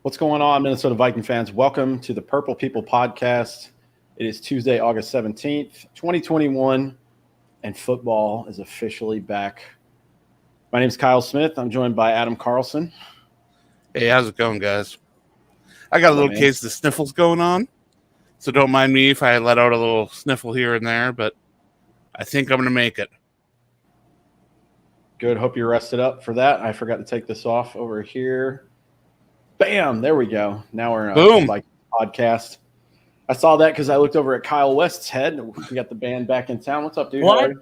What's going on, Minnesota Viking fans? Welcome to the Purple People Podcast. It is Tuesday, August 17th, 2021, and football is officially back. My name is Kyle Smith. I'm joined by Adam Carlson. Hey, how's it going, guys? I got a little case of the sniffles going on, so don't mind me if I let out a little sniffle here and there, but I think I'm going to make it. Good. Hope you're rested up for that. I forgot to take this off over here. Bam! There we go. Now we're in a Viking podcast. I saw that because I looked over at Kyle West's head. We got the band back in town. What's up, dude? What?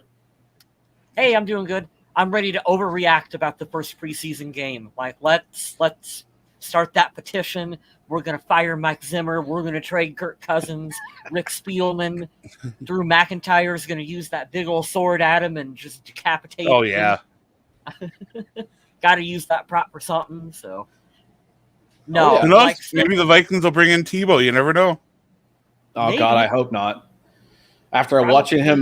Hey, I'm doing good. I'm ready to overreact about the first preseason game. Like, let's start that petition. We're going to fire Mike Zimmer. We're going to trade Kirk Cousins. Rick Spielman. Drew McIntyre is going to use that big old sword at him and just decapitate him. Oh, yeah. Got to use that prop for something, so. No. Who knows? Maybe the Vikings will bring in Tebow. You never know. Oh, maybe. God, I hope not. After watching him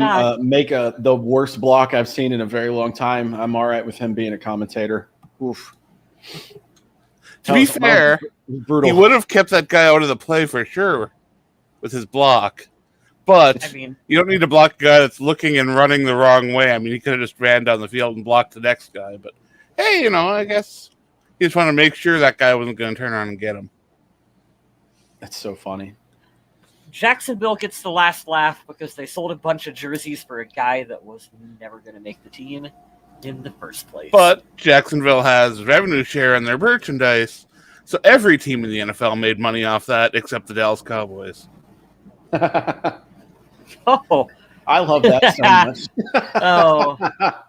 make the worst block I've seen in a very long time, I'm all right with him being a commentator. Oof. To be fair, he would have kept that guy out of the play for sure with his block. But you don't need to block a guy that's looking and running the wrong way. I mean, he could have just ran down the field and blocked the next guy. But, hey, I guess he just wanted to make sure that guy wasn't going to turn around and get him. That's so funny. Jacksonville gets the last laugh because they sold a bunch of jerseys for a guy that was never going to make the team in the first place. But Jacksonville has revenue share in their merchandise, so every team in the NFL made money off that except the Dallas Cowboys. Oh, I love that so much. Oh.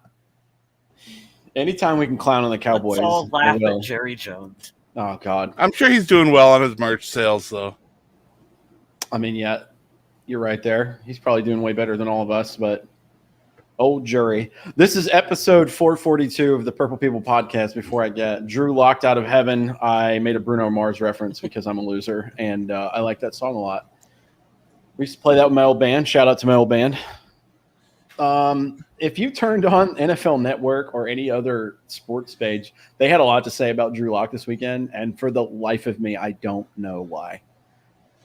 Anytime we can clown on the Cowboys. Let's all laugh at Jerry Jones. Oh, God. I'm sure he's doing well on his merch sales, though. I mean, yeah, you're right there. He's probably doing way better than all of us, but old jury. This is episode 442 of the Purple People Podcast. Before I get Drew locked out of heaven, I made a Bruno Mars reference because I'm a loser, and I like that song a lot. We used to play that with my old band. Shout out to my old band. If you turned on NFL Network or any other sports page, they had a lot to say about Drew Lock this weekend, and for the life of me, I don't know why.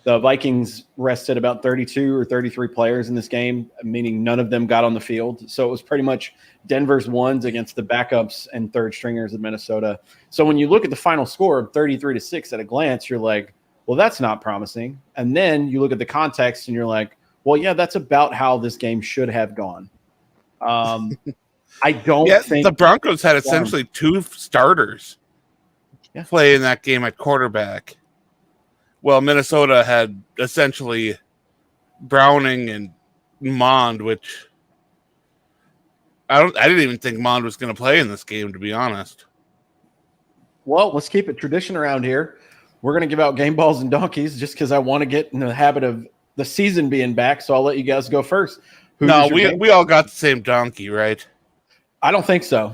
The Vikings rested about 32 or 33 players in this game, meaning none of them got on the field. So it was pretty much Denver's ones against the backups and third stringers of Minnesota. So when you look at the final score of 33-6 at a glance, you're like, well, that's not promising. And then you look at the context and you're like, well, yeah, that's about how this game should have gone. I don't think the Broncos had essentially two starters play in that game at quarterback. Well, Minnesota had essentially Browning and Mond, which I didn't even think Mond was going to play in this game, to be honest. Well, let's keep it tradition around here. We're going to give out game balls and donkeys just because I want to get in the habit of the season being back. So I'll let you guys go first. We all got the same donkey, right? I don't think so.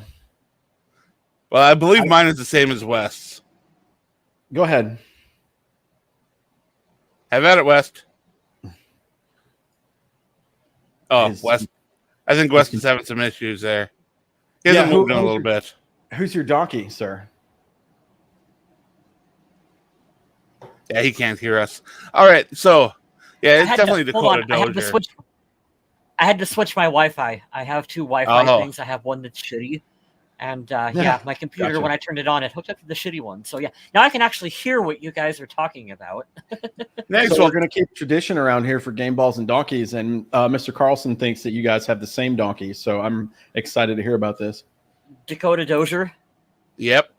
Well, I believe mine is the same as West's. Go ahead. Have at it, West. Oh, West. I think West is having some issues there. He hasn't moved in a little bit. Who's your donkey, sir? Yeah, he can't hear us. All right, so, yeah, it's definitely Dakota Dozier. I had to switch my Wi-Fi. I have two Wi-Fi things. I have one that's shitty. And, my computer, when I turned it on, it hooked up to the shitty one. So, yeah, now I can actually hear what you guys are talking about. Next, so we're going to keep tradition around here for game balls and donkeys. And Mr. Carlson thinks that you guys have the same donkey. So I'm excited to hear about this. Dakota Dozier? Yep.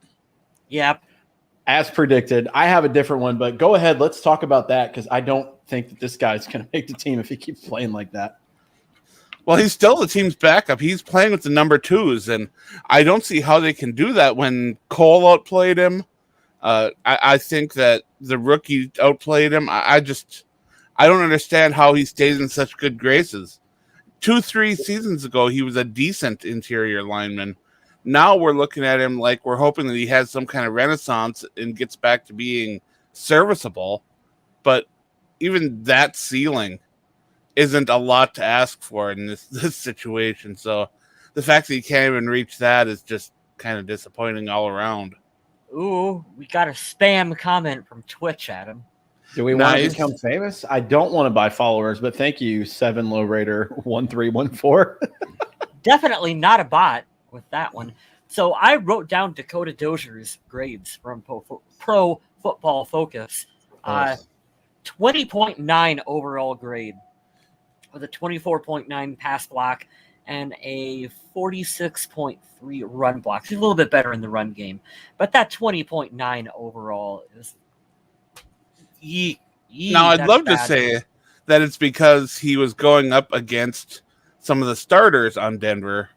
As predicted. I have a different one, but go ahead. Let's talk about that because I don't think that this guy's going to make the team if he keeps playing like that. Well, he's still the team's backup. He's playing with the number twos, and I don't see how they can do that when Cole outplayed him. I think that the rookie outplayed him. I don't understand how he stays in such good graces. 2-3 seasons ago, he was a decent interior lineman. Now we're looking at him like we're hoping that he has some kind of renaissance and gets back to being serviceable. But even that ceiling isn't a lot to ask for in this situation. So the fact that he can't even reach that is just kind of disappointing all around. Ooh, we got a spam comment from Twitch, Adam. Do we want to Nice. become famous? I don't want to buy followers, but thank you, 7 Low Raider 1314. Definitely not a bot with that one. So I wrote down Dakota Dozier's grades from Pro Football Focus. 20.9 overall grade with a 24.9 pass block and a 46.3 run block. He's a little bit better in the run game, but that 20.9 overall is Now, I'd love to say that it's because he was going up against some of the starters on Denver,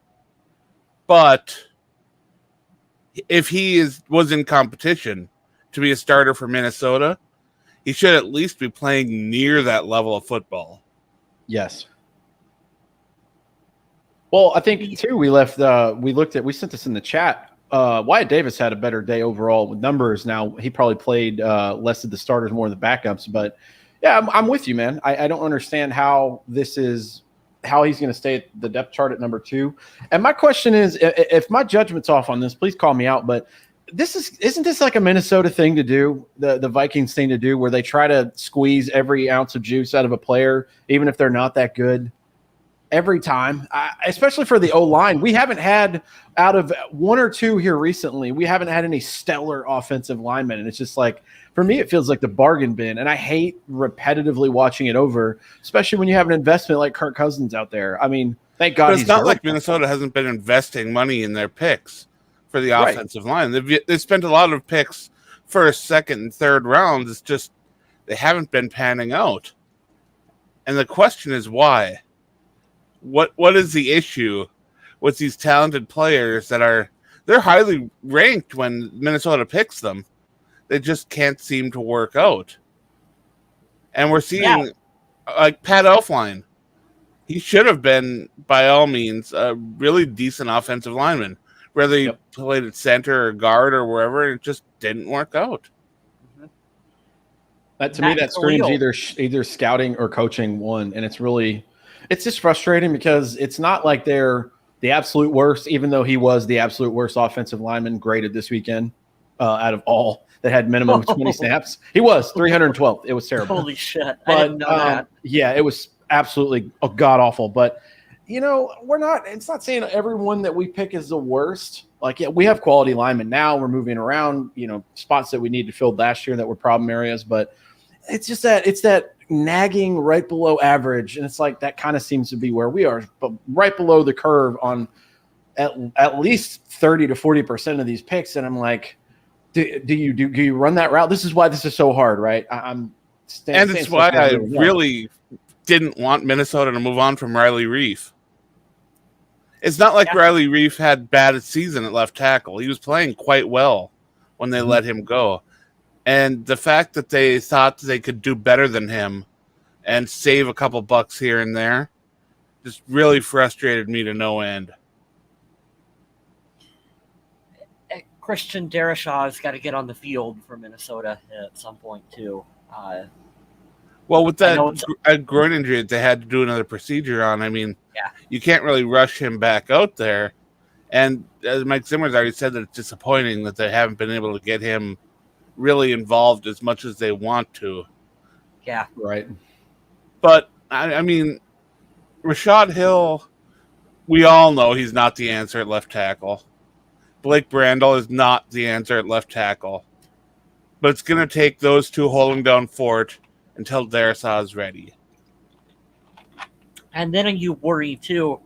but if he was in competition to be a starter for Minnesota, he should at least be playing near that level of football. Yes. Well, I think too. We sent this in the chat. Wyatt Davis had a better day overall with numbers. Now he probably played less of the starters, more of the backups. But yeah, I'm with you, man. I don't understand how he's going to stay at the depth chart at number 2. And my question is, if my judgment's off on this, please call me out. But isn't this like a Minnesota thing to do, the Vikings thing to do, where they try to squeeze every ounce of juice out of a player, even if they're not that good? Every time, especially for the O-line. We haven't had, out of 1 or 2 here recently, we haven't had any stellar offensive linemen. And it's just like, for me, it feels like the bargain bin. And I hate repetitively watching it over, especially when you have an investment like Kirk Cousins out there. I mean, thank God. But it's not like Minnesota hasn't been investing money in their picks for the offensive line. They've spent a lot of picks first, second, and third rounds. It's just they haven't been panning out. And the question is why? What is the issue with these talented players they're highly ranked when Minnesota picks them? They just can't seem to work out. And we're seeing like Pat Elflein. He should have been, by all means, a really decent offensive lineman, whether he played at center or guard or wherever. It just didn't work out. To me, that screams either scouting or coaching one, and it's just frustrating because it's not like they're the absolute worst, even though he was the absolute worst offensive lineman graded this weekend out of all that had minimum of 20 snaps. He was 312th. It was terrible. Holy shit. But, I didn't know that. Yeah, it was absolutely god-awful. But, it's not saying everyone that we pick is the worst. Like, yeah, we have quality linemen now. We're moving around, spots that we need to fill last year that were problem areas. But it's just that nagging right below average, and it's like that kind of seems to be where we are, but right below the curve on at least 30 to 40% of these picks. And I'm like, do you run that route? This is why this is so hard, right? It's why I really didn't want Minnesota to move on from Riley Reif. It's not like Riley Reif had bad season at left tackle. He was playing quite well when they let him go. And the fact that they thought they could do better than him and save a couple bucks here and there just really frustrated me to no end. Christian Darashaw's got to get on the field for Minnesota at some point, too. Well, with that groin injury that they had to do another procedure on, I mean, you can't really rush him back out there. And as Mike Zimmer's already said, that it's disappointing that they haven't been able to get him really involved as much as they want to. Yeah. Right. But, I mean, Rashad Hill, we all know he's not the answer at left tackle. Blake Brandel is not the answer at left tackle. But it's going to take those two holding down fort until Darrisaw is ready. And then you worry, too,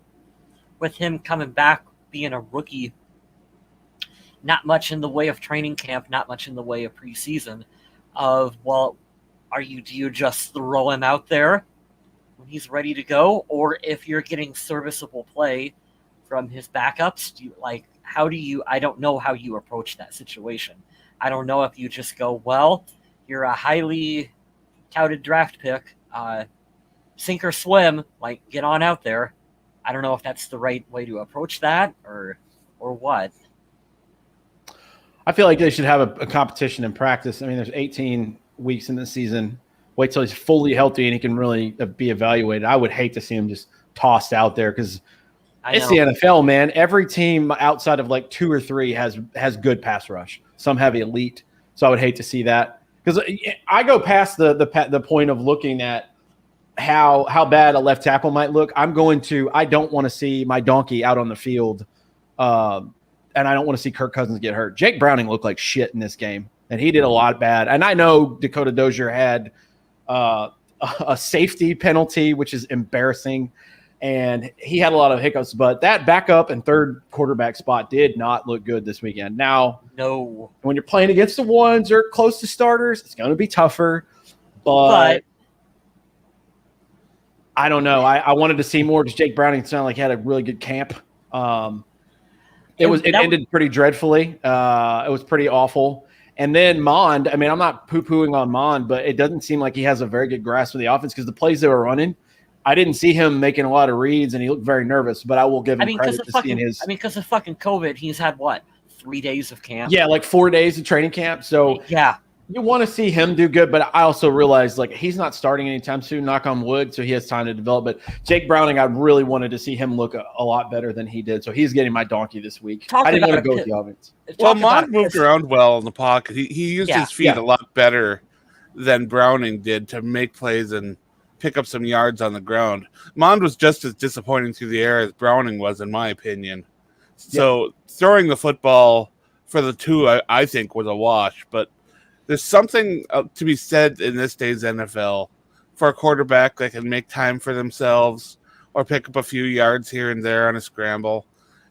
with him coming back, being a rookie. Not much in the way of training camp, not much in the way of preseason. Do you just throw him out there when he's ready to go? Or if you're getting serviceable play from his backups, I don't know how you approach that situation. I don't know if you just go, well, you're a highly touted draft pick, sink or swim, get on out there. I don't know if that's the right way to approach that or what. I feel like they should have a competition in practice. I mean, there's 18 weeks in the season. Wait till he's fully healthy and he can really be evaluated. I would hate to see him just tossed out there because It's the NFL, man. Every team outside of like 2 or 3 has good pass rush. Some have elite, so I would hate to see that because I go past the point of looking at how bad a left tackle might look. I don't want to see my donkey out on the field, and I don't want to see Kirk Cousins get hurt. Jake Browning looked like shit in this game, and he did a lot bad. And I know Dakota Dozier had a safety penalty, which is embarrassing. And he had a lot of hiccups, but that backup and third quarterback spot did not look good this weekend. Now, no, when you're playing against the ones or close to starters, it's going to be tougher. But I don't know. I wanted to see more because Jake Browning sounded like he had a really good camp. It ended pretty dreadfully. It was pretty awful. And then Mond, I mean, I'm not poo-pooing on Mond, but it doesn't seem like he has a very good grasp of the offense because the plays they were running, I didn't see him making a lot of reads, and he looked very nervous. But I will give him credit to seeing his. Because of fucking COVID, he's had what, 3 days of camp? Yeah, like 4 days of training camp. So yeah, you want to see him do good. But I also realize like he's not starting anytime soon. Knock on wood, so he has time to develop. But Jake Browning, I really wanted to see him look a lot better than he did. So he's getting my donkey this week. I didn't want to go with the offense. Well, Mond moved around well in the pocket. He used his feet a lot better than Browning did to make plays and pick up some yards on the ground. Mond was just as disappointing through the air as Browning was, in my opinion. So throwing the football for the two, I think, was a wash. But there's something to be said in this day's NFL for a quarterback that can make time for themselves or pick up a few yards here and there on a scramble.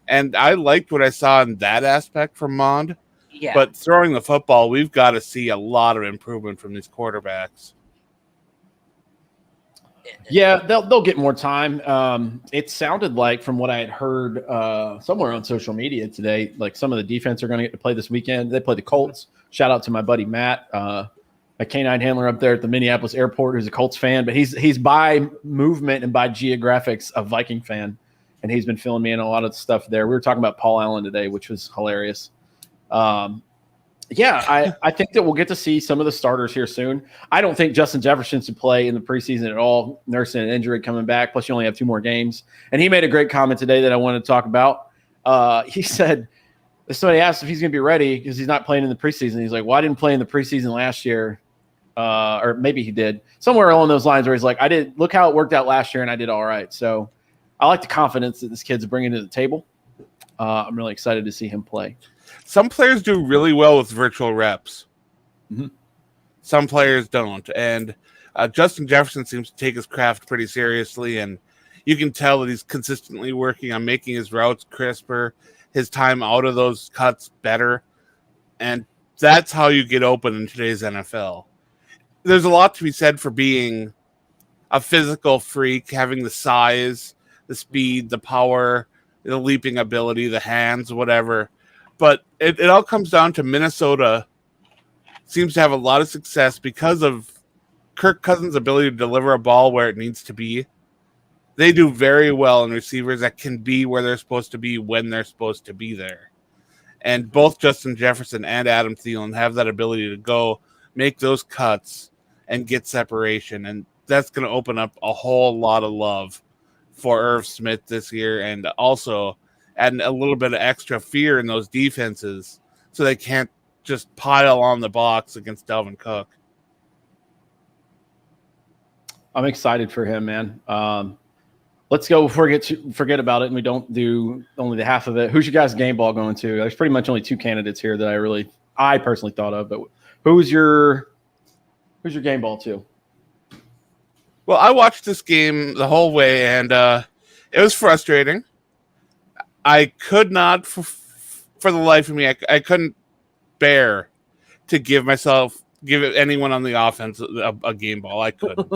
And I liked what I saw in that aspect from Mond. Yeah. But throwing the football, we've got to see a lot of improvement from these quarterbacks. Yeah, they'll get more time. It sounded like, from what I had heard somewhere on social media today, like some of the defense are going to get to play this weekend. They play the Colts. Shout out to my buddy Matt, a canine handler up there at the Minneapolis airport, who's a Colts fan, but he's by movement and by geographics a Viking fan, and he's been filling me in a lot of stuff there. We were talking about Paul Allen today, which was hilarious. I think that we'll get to see some of the starters here soon. I don't think Justin Jefferson should play in the preseason at all, nursing an injury coming back. Plus, you only have 2 more games. And he made a great comment today that I wanted to talk about. He said, somebody asked if he's going to be ready because he's not playing in the preseason. He's like, well, I didn't play in the preseason last year. Or maybe he did. Somewhere along those lines where he's like, look how it worked out last year and I did all right. So I like the confidence that this kid's bringing to the table. I'm really excited to see him play. Some players do really well with virtual reps. Mm-hmm. Some players don't. And Justin Jefferson seems to take his craft pretty seriously, and you can tell that he's consistently working on making his routes crisper, his time out of those cuts better. And that's how you get open in today's NFL. There's a lot to be said for being a physical freak, having the size, the speed, the power, the leaping ability, the hands, whatever. But it all comes down to Minnesota seems to have a lot of success because of Kirk Cousins' ability to deliver a ball where it needs to be. They do very well in receivers that can be where they're supposed to be when they're supposed to be there. And both Justin Jefferson and Adam Thielen have that ability to go make those cuts and get separation. And that's going to open up a whole lot of love for Irv Smith this year, and also add a little bit of extra fear in those defenses so they can't just pile on the box against Dalvin Cook. I'm excited for him, man. Let's go forget about it and we don't do only the half of it. Who's your guys' game ball going to? There's pretty much only 2 candidates here that I personally thought of, but who's your game ball to? Well, I watched this game the whole way, and it was frustrating. I could not, for the life of me, I couldn't bear to give anyone on the offense a game ball. I couldn't.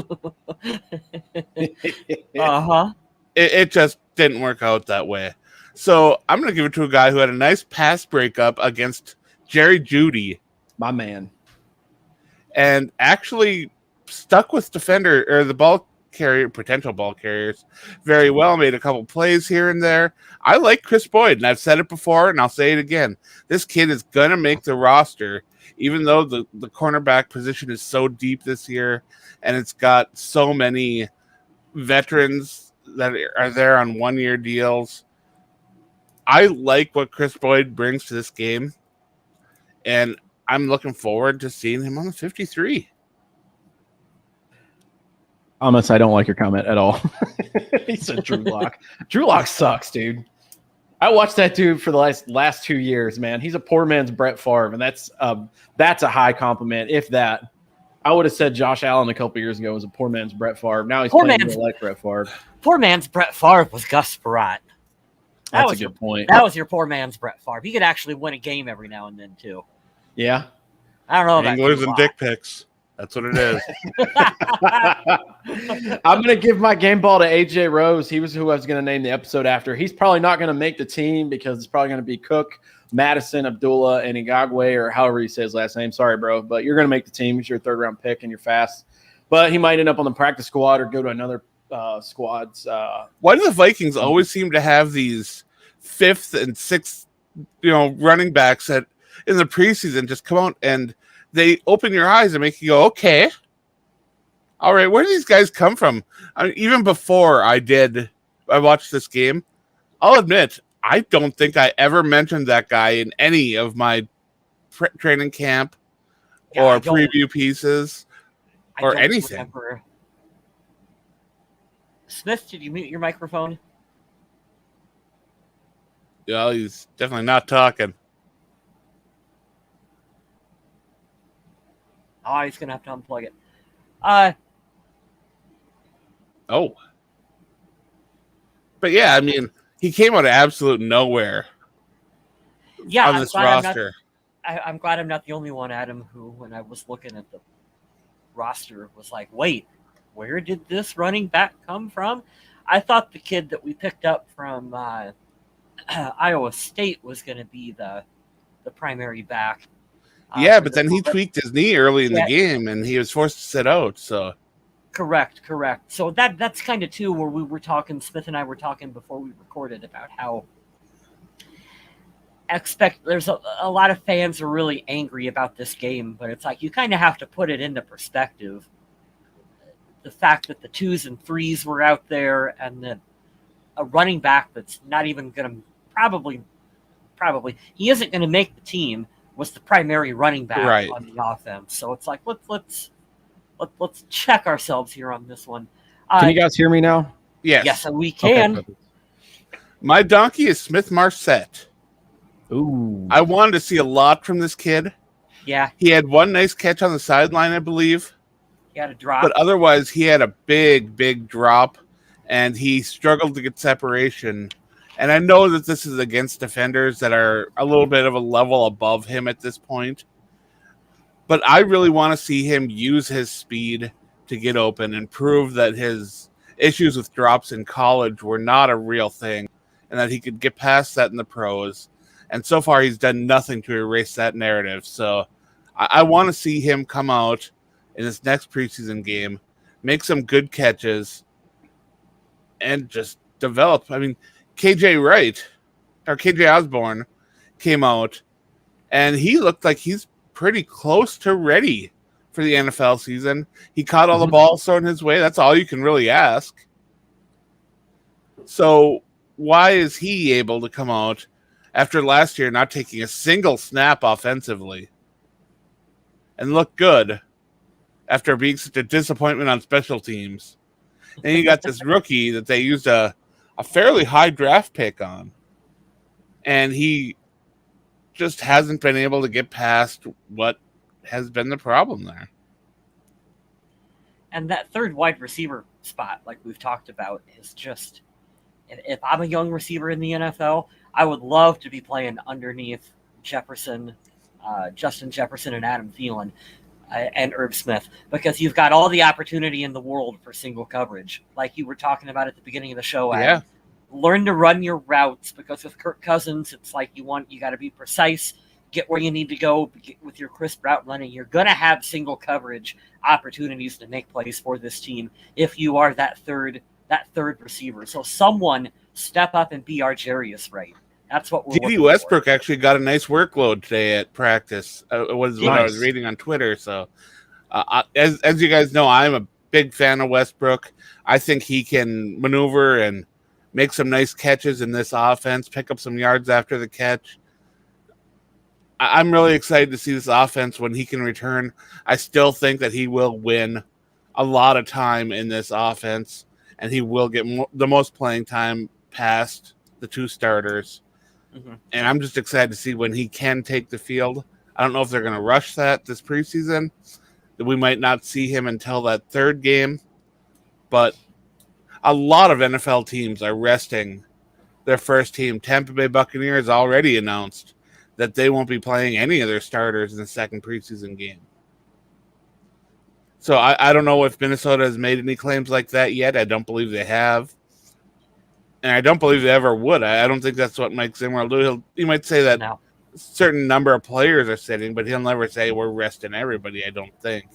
It just didn't work out that way. So I'm going to give it to a guy who had a nice pass breakup against Jerry Jeudy. My man. And actually stuck with defender or the potential ball carriers very well, made a couple plays here and there. I like Chris Boyd, and I've said it before, and I'll say it again. This kid is going to make the roster, even though the cornerback position is so deep this year, and it's got so many veterans that are there on 1-year deals. I like what Chris Boyd brings to this game, and I'm looking forward to seeing him on the 53. Thomas, I don't like your comment at all. He said Drew Lock. Drew Lock sucks, dude. I watched that dude for the last 2 years, man. He's a poor man's Brett Favre, and that's a high compliment. If that, I would have said Josh Allen a couple years ago was a poor man's Brett Favre. Now he's playing more like Brett Favre. Poor man's Brett Favre was Gus Frerotte. That's a good point. That was your poor man's Brett Favre. He could actually win a game every now and then too. Yeah. I don't know about Anglers and dick pics. That's what it is. I'm going to give my game ball to AJ Rose. He was who I was going to name the episode after. He's probably not going to make the team because it's probably going to be Cook, Madison, Abdullah, and Igagwe, or however you say his last name. Sorry, bro. But you're going to make the team. He's your third-round pick, and you're fast. But he might end up on the practice squad or go to another squad's. Why do the Vikings always seem to have these fifth and sixth, running backs that in the preseason just come out and they open your eyes and make you go, okay, all right, where do these guys come from? I mean, even before I watched this game, I'll admit, I don't think I ever mentioned that guy in any of my training camp or preview pieces or anything. Remember. Smith, did you mute your microphone? Yeah, he's definitely not talking. Oh, he's gonna have to unplug it. But yeah, I mean, he came out of absolute nowhere. Yeah, on this roster. I'm glad I'm not the only one, Adam, who, when I was looking at the roster, was like, wait, where did this running back come from? I thought the kid that we picked up from Iowa State was going to be the primary back. Yeah, but then he tweaked his knee early in the game, and he was forced to sit out. So, correct. So that's kind of too where we were talking. Smith and I were talking before we recorded about how there's a lot of fans are really angry about this game, but it's like you kind of have to put it into perspective. The fact that the 2s and 3s were out there, and that a running back that's not even going to probably he isn't going to make the team was the primary running back on the offense. So it's like let's check ourselves here on this one. Can you guys hear me now? Yes, we can. Okay. My donkey is Smith Marset. Ooh. I wanted to see a lot from this kid. Yeah. He had one nice catch on the sideline, I believe. He had a drop. But otherwise, he had a big drop, and he struggled to get separation. And I know that this is against defenders that are a little bit of a level above him at this point. But I really want to see him use his speed to get open and prove that his issues with drops in college were not a real thing and that he could get past that in the pros. And so far, he's done nothing to erase that narrative. So I want to see him come out in this next preseason game, make some good catches, and just develop. I mean, KJ Osborne came out, and he looked like he's pretty close to ready for the NFL season. He caught all the balls thrown his way. That's all you can really ask. So why is he able to come out after last year not taking a single snap offensively and look good after being such a disappointment on special teams? And you got this rookie that they used a fairly high draft pick on, and he just hasn't been able to get past what has been the problem there. And that third wide receiver spot, like we've talked about, is just, if I'm a young receiver in the NFL, I would love to be playing underneath Justin Jefferson and Adam Thielen and Irv Smith, because you've got all the opportunity in the world for single coverage. Like you were talking about at the beginning of the show, Adam. Learn to run your routes, because with Kirk Cousins, it's like you got to be precise, get where you need to go with your crisp route running. You're going to have single coverage opportunities to make plays for this team if you are that third receiver. So someone step up and be Arjarius right. That's what we're D.D. Westbrook actually got a nice workload today at practice. Was what I was reading on Twitter. So, as you guys know, I'm a big fan of Westbrook. I think he can maneuver and make some nice catches in this offense, pick up some yards after the catch. I'm really excited to see this offense when he can return. I still think that he will win a lot of time in this offense, and he will get the most playing time past the two starters. Mm-hmm. And I'm just excited to see when he can take the field. I don't know if they're going to rush that this preseason. We might not see him until that third game. But a lot of NFL teams are resting their first team. Tampa Bay Buccaneers already announced that they won't be playing any of their starters in the second preseason game. So I don't know if Minnesota has made any claims like that yet. I don't believe they have. And I don't believe they ever would. I don't think that's what Mike Zimmer will do. He might say that a certain number of players are sitting, but he'll never say we're resting everybody, I don't think.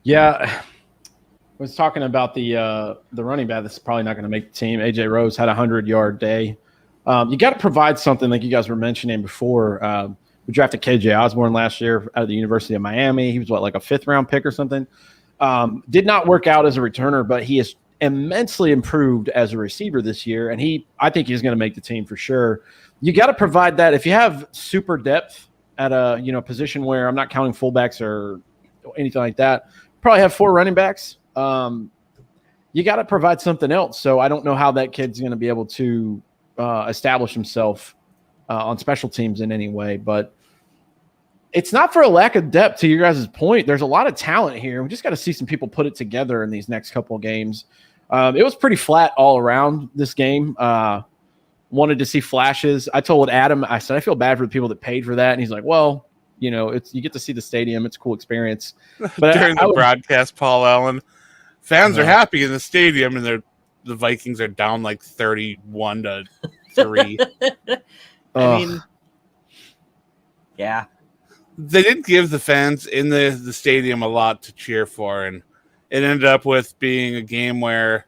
Yeah. I was talking about the running back that's probably not going to make the team. A.J. Rose had a 100-yard day. You got to provide something like you guys were mentioning before. We drafted K.J. Osborne last year out of the University of Miami. He was, like a 5th-round pick or something. Did not work out as a returner, but he is immensely improved as a receiver this year, and I think he's going to make the team for sure. You got to provide that. If you have super depth at a position where I'm not counting fullbacks or anything like that, probably have 4 running backs. You got to provide something else. So I don't know how that kid's going to be able to establish himself on special teams in any way, but it's not for a lack of depth. To your guys' point, there's a lot of talent here. We just got to see some people put it together in these next couple of games. It was pretty flat all around this game. Wanted to see flashes. I told Adam, I said, I feel bad for the people that paid for that. And he's like, well, you get to see the stadium. It's a cool experience. But During the broadcast, Paul Allen, fans are happy in the stadium, and the Vikings are down like 31-3. I mean, yeah. They didn't give the fans in the stadium a lot to cheer for, and it ended up with being a game where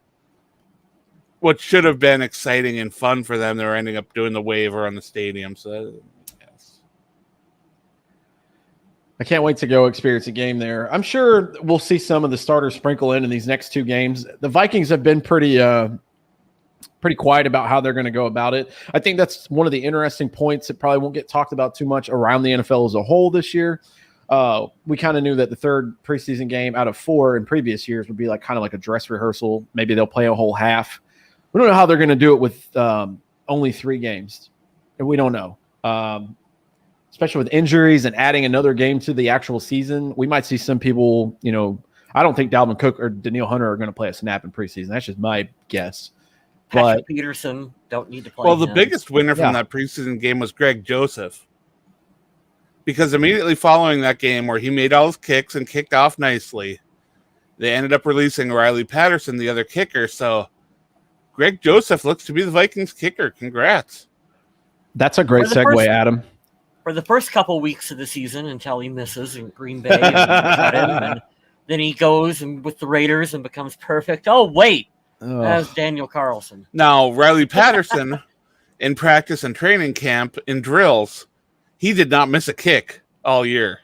what should have been exciting and fun for them, they were ending up doing the waiver on the stadium. So, yes. I can't wait to go experience a game there. I'm sure we'll see some of the starters sprinkle in these next 2 games. The Vikings have been pretty quiet about how they're going to go about it. I think that's one of the interesting points that probably won't get talked about too much around the NFL as a whole this year. We kind of knew that the third preseason game out of 4 in previous years would be kind of like a dress rehearsal. Maybe they'll play a whole half. We don't know how they're going to do it with only 3 games. And we don't know. Especially with injuries and adding another game to the actual season. We might see some people, I don't think Dalvin Cook or Danielle Hunter are going to play a snap in preseason. That's just my guess. Patrick Peterson don't need to play. Well, the biggest winner from that preseason game was Greg Joseph. Because immediately following that game where he made all his kicks and kicked off nicely, they ended up releasing Riley Patterson, the other kicker. So Greg Joseph looks to be the Vikings kicker. Congrats. That's a great segue, Adam. For the first couple weeks of the season until he misses in Green Bay and cut him, and then he goes and with the Raiders and becomes perfect. Oh, wait. That's Daniel Carlson. Now, Riley Patterson, in practice and training camp, in drills, he did not miss a kick all year.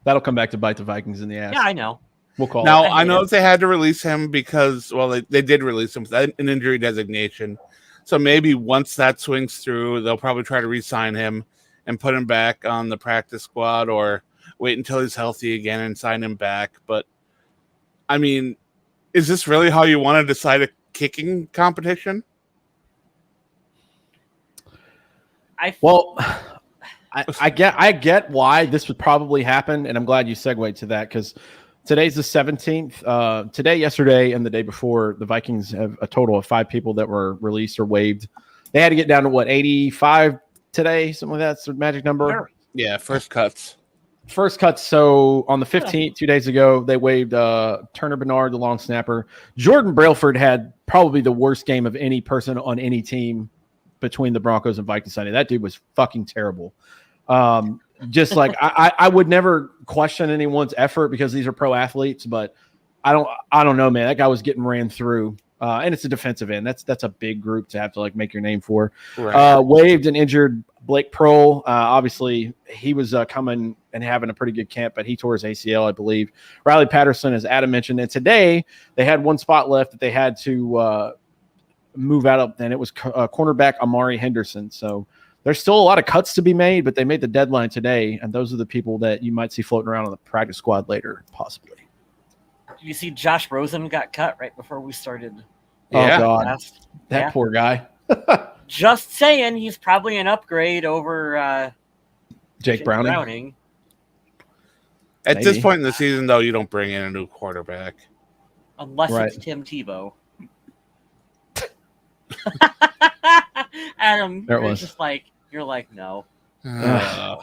That'll come back to bite the Vikings in the ass. Yeah, I know. We'll call now, it. I know that they had to release him because, they did release him with an injury designation. So maybe once that swings through, they'll probably try to re-sign him and put him back on the practice squad or wait until he's healthy again and sign him back. But, I mean, is this really how you want to decide a kicking competition? I get why this would probably happen, and I'm glad you segued to that because today's the 17th. Today, yesterday, and the day before, the Vikings have a total of 5 people that were released or waived. They had to get down to 85 today, something like that's the magic number. Yeah, first cuts. So on the 15th, 2 days ago, they waived Turner Bernard, the long snapper. Jordan Brailford had probably the worst game of any person on any team between the Broncos and Vikings Sunday. That dude was fucking terrible. Just like I would never question anyone's effort because these are pro athletes, but I don't know, man. That guy was getting ran through And it's a defensive end. That's a big group to have to like make your name for. Right. Waived and injured Blake Prohl. Obviously, he was coming and having a pretty good camp, but he tore his ACL, I believe. Riley Patterson, as Adam mentioned, and today they had one spot left that they had to move out of, and it was cornerback Amari Henderson. So there's still a lot of cuts to be made, but they made the deadline today, and those are the people that you might see floating around on the practice squad later, possibly. You see, Josh Rosen got cut right before we started. Yeah. Oh God, that poor guy. Just saying, he's probably an upgrade over Jake Browning. At Maybe. this point in the season, though, you don't bring in a new quarterback. Unless Right. it's Tim Tebow. Adam, There it you're was. just like, you're like, no. Uh,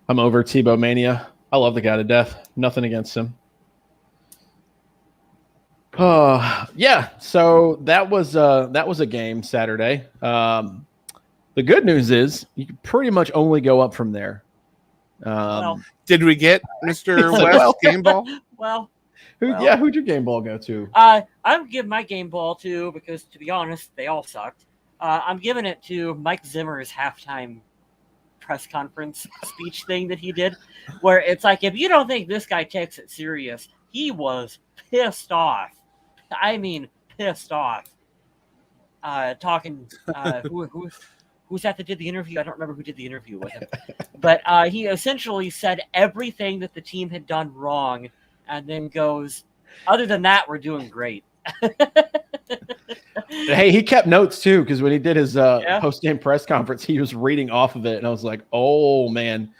I'm over Tebow mania. I love the guy to death. Nothing against him. Yeah. So that was a game Saturday. The good news is you can pretty much only go up from there. did we get Mr. Well- West game ball? Well, who'd your game ball go to? I'm giving my game ball to, because to be honest, they all sucked. I'm giving it to Mike Zimmer's halftime press conference speech thing that he did, where it's like, if you don't think this guy takes it serious, he was pissed off. I mean, pissed off. Talking, who's that did the interview? I don't remember who did the interview with him, but he essentially said everything that the team had done wrong, and then goes, other than that, we're doing great. Hey, he kept notes too, because when he did his post-game press conference, he was reading off of it, and I was like, "Oh man,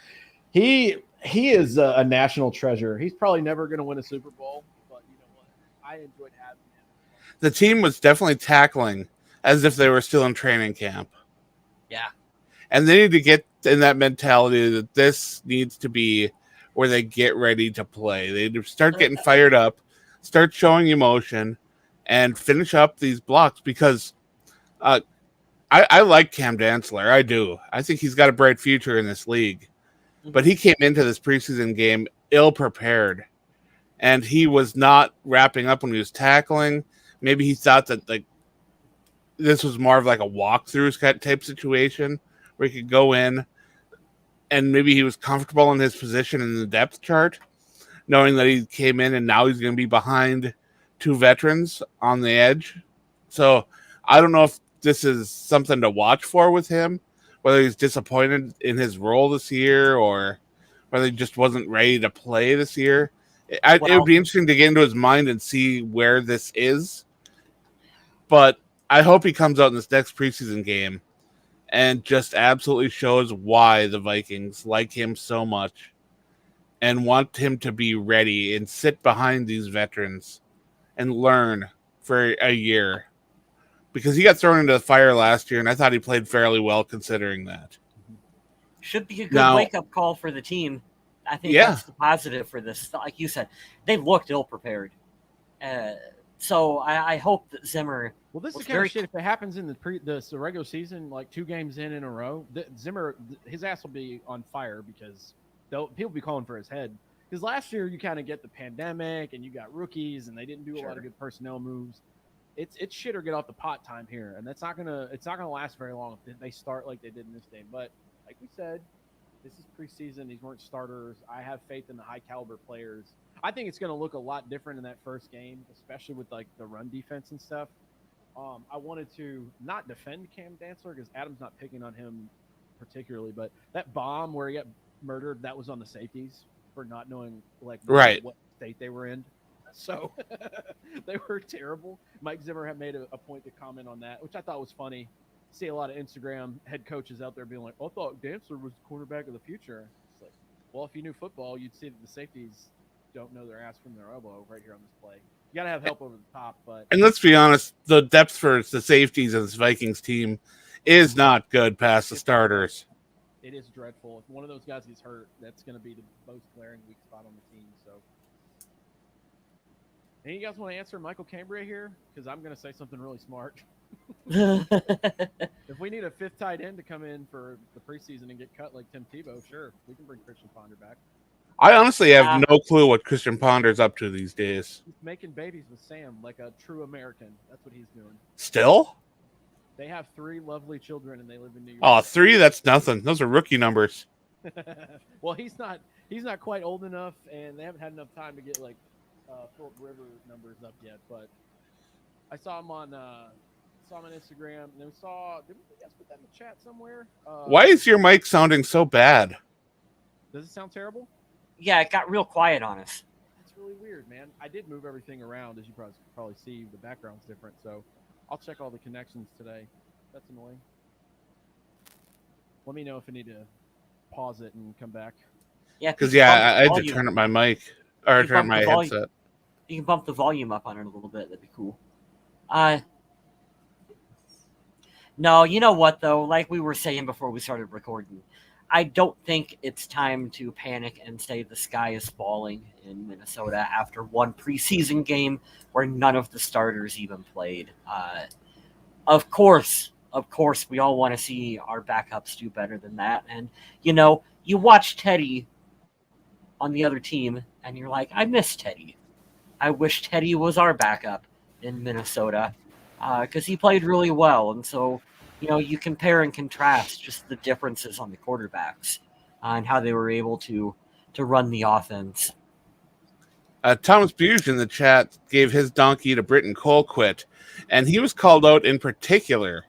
he is a national treasure. He's probably never going to win a Super Bowl, but you know what? I enjoyed having him." The team was definitely tackling as if they were still in training camp. Yeah. And they need to get in that mentality that this needs to be where they get ready to play. They need to start getting fired up, start showing emotion, and finish up these blocks, because I like Cam Dantzler. I do. I think he's got a bright future in this league. But he came into this preseason game ill-prepared, and he was not wrapping up when he was tackling. Maybe he thought that like this was more of like a walkthrough type situation where he could go in, and maybe he was comfortable in his position in the depth chart, knowing that he came in and now he's going to be behind two veterans on the edge. So I don't know if this is something to watch for with him, whether he's disappointed in his role this year or whether he just wasn't ready to play this year. It would be interesting to get into his mind and see where this is. But I hope he comes out in this next preseason game and just absolutely shows why the Vikings like him so much and want him to be ready and sit behind these veterans and learn for a year. Because he got thrown into the fire last year, and I thought he played fairly well considering that. Should be a good wake-up call for the team. I think that's the positive for this. Like you said, they looked ill-prepared. So I hope that Zimmer... Well, this is kind of shit. If it happens in the regular season, like 2 games in a row, Zimmer, his ass will be on fire, because people be calling for his head. Because last year you kind of get the pandemic and you got rookies and they didn't do a lot of good personnel moves. It's shit or get off the pot time here, and it's not gonna last very long if they start like they did in this game. But like we said, this is preseason. These weren't starters. I have faith in the high caliber players. I think it's gonna look a lot different in that first game, especially with like the run defense and stuff. I wanted to not defend Cam Dantzler because Adam's not picking on him particularly, but that bomb where he got murdered, that was on the safeties for not knowing what state they were in. So they were terrible. Mike Zimmer had made a point to comment on that, which I thought was funny. See a lot of Instagram head coaches out there being like, "I thought Dantzler was the quarterback of the future." It's like, well, if you knew football, you'd see that the safeties don't know their ass from their elbow right here on this play. You got to have help over the top. And let's be honest, the depth for the safeties of this Vikings team is not good past the starters. It is dreadful. If one of those guys gets hurt, that's going to be the most glaring weak spot on the team. So, any of you guys want to answer Michael Cambria here? Because I'm going to say something really smart. If we need a 5th tight end to come in for the preseason and get cut like Tim Tebow, sure, we can bring Christian Ponder back. I honestly have Yeah. no clue what Christian Ponder's up to these days. He's making babies with Sam like a true American. That's what he's doing. Still? They have 3 lovely children, and they live in New York. Oh, 3? That's nothing. Those are rookie numbers. Well, he's not quite old enough, and they haven't had enough time to get like Philip River numbers up yet. But I saw him on Instagram, and then did we guys put that in the chat somewhere? Why is your mic sounding so bad? Does it sound terrible? Yeah, it got real quiet on us. It's really weird, man. I did move everything around, as you probably see. The background's different, so I'll check all the connections today. That's annoying. Let me know if I need to pause it and come back. Yeah, Because I had to turn up my mic or turn up my headset. You can bump the volume up on it a little bit. That'd be cool. No, you know what though? Like we were saying before we started recording, I don't think it's time to panic and say the sky is falling in Minnesota after one preseason game where none of the starters even played. Of course, we all want to see our backups do better than that. And, you know, you watch Teddy on the other team, and you're like, I miss Teddy. I wish Teddy was our backup in Minnesota because he played really well. And so, you know, you compare and contrast just the differences on the quarterbacks and how they were able to run the offense. Thomas Bugge in the chat gave his donkey to Britton Colquitt, and he was called out in particular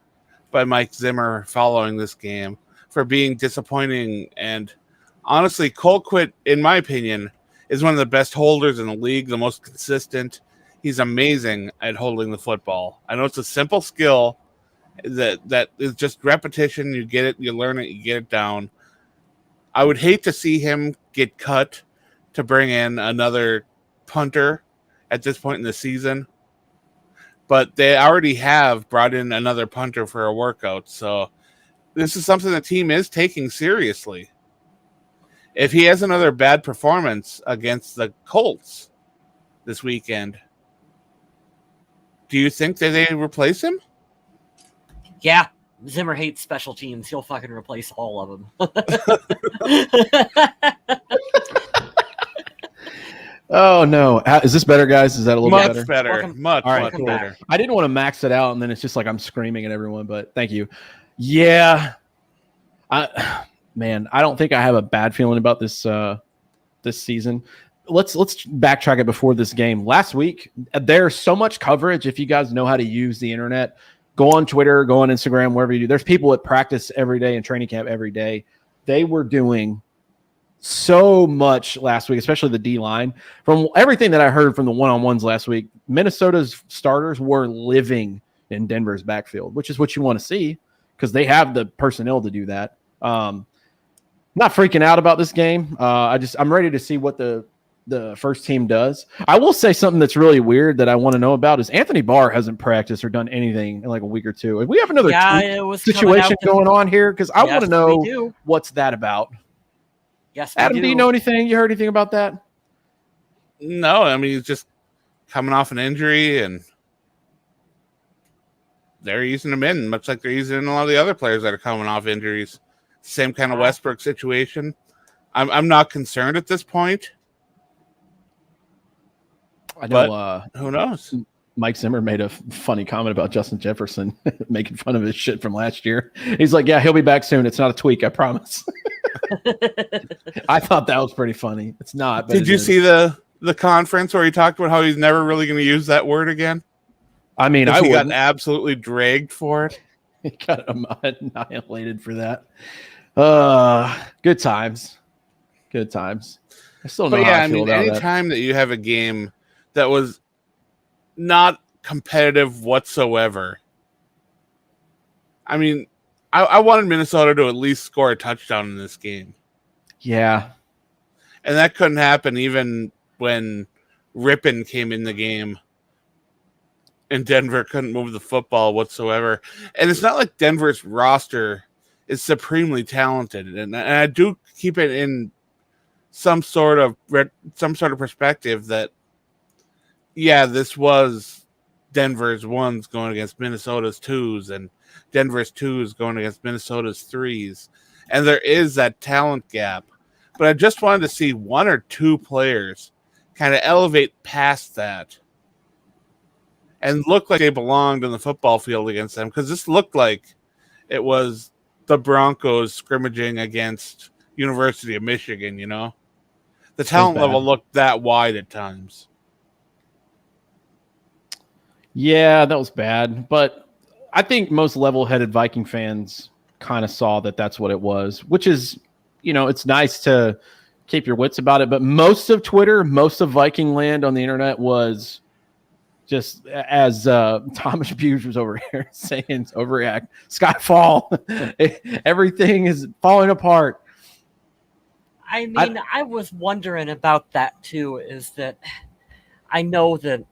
by Mike Zimmer following this game for being disappointing. And honestly, Colquitt, in my opinion, is one of the best holders in the league, the most consistent. He's amazing at holding the football. I know it's a simple skill that is just repetition. You get it, you learn it, you get it down. I would hate to see him get cut to bring in another punter at this point in the season, but they already have brought in another punter for a workout, so this is something the team is taking seriously. If he has another bad performance against the Colts this weekend, do you think that they replace him? Yeah, Zimmer hates special teams. He'll fucking replace all of them. Oh no! Is this better, guys? Is that a little much better? better? Much better. I didn't want to max it out, and then it's just like I'm screaming at everyone. But thank you. Yeah, I don't think I have a bad feeling about this this season. Let's backtrack it before this game. Last week, there's so much coverage. If you guys know how to use the internet, go on Twitter, go on Instagram, wherever you do. There's people at practice every day and training camp every day. They were doing so much last week, especially the D-line. From everything that I heard from the one-on-ones last week, Minnesota's starters were living in Denver's backfield, which is what you want to see because they have the personnel to do that. Not freaking out about this game. I'm ready to see what the first team does. I will say something that's really weird that I want to know about is Anthony Barr hasn't practiced or done anything in like a week or two. If we have another situation going on here, because I want to know what's that about. Yes, Adam, do you know anything? You heard anything about that? No, I mean, he's just coming off an injury, and they're using him in, much like they're using a lot of the other players that are coming off injuries. Same kind of Westbrook situation. I'm not concerned at this point. I know. Who knows? Mike Zimmer made a funny comment about Justin Jefferson making fun of his shit from last year. He's like, yeah, he'll be back soon. It's not a tweak, I promise. I thought that was pretty funny. It's not. But Did you see the conference where he talked about how he's never really going to use that word again? I mean, he got absolutely dragged for it. He got annihilated for that. Good times. Good times. I still know how I feel about anytime that you have a game that was not competitive whatsoever. I mean, I wanted Minnesota to at least score a touchdown in this game. Yeah. And that couldn't happen even when Rippon came in the game and Denver couldn't move the football whatsoever. And it's not like Denver's roster is supremely talented. And I do keep it in some sort of perspective that, yeah, this was Denver's ones going against Minnesota's twos, and Denver's twos going against Minnesota's threes. And there is that talent gap. but I just wanted to see one or two players kind of elevate past that and look like they belonged on the football field against them, because this looked like it was the Broncos scrimmaging against University of Michigan, you know? The talent level looked that wide at times. Yeah, that was bad. But I think most level-headed Viking fans kind of saw that that's what it was, which is, it's nice to keep your wits about it. But most of Twitter, most of Viking land on the internet was just, as Thomas Bugge was over here saying, it's overreact. Skyfall. Everything is falling apart. I mean, I was wondering about that too, is that I know that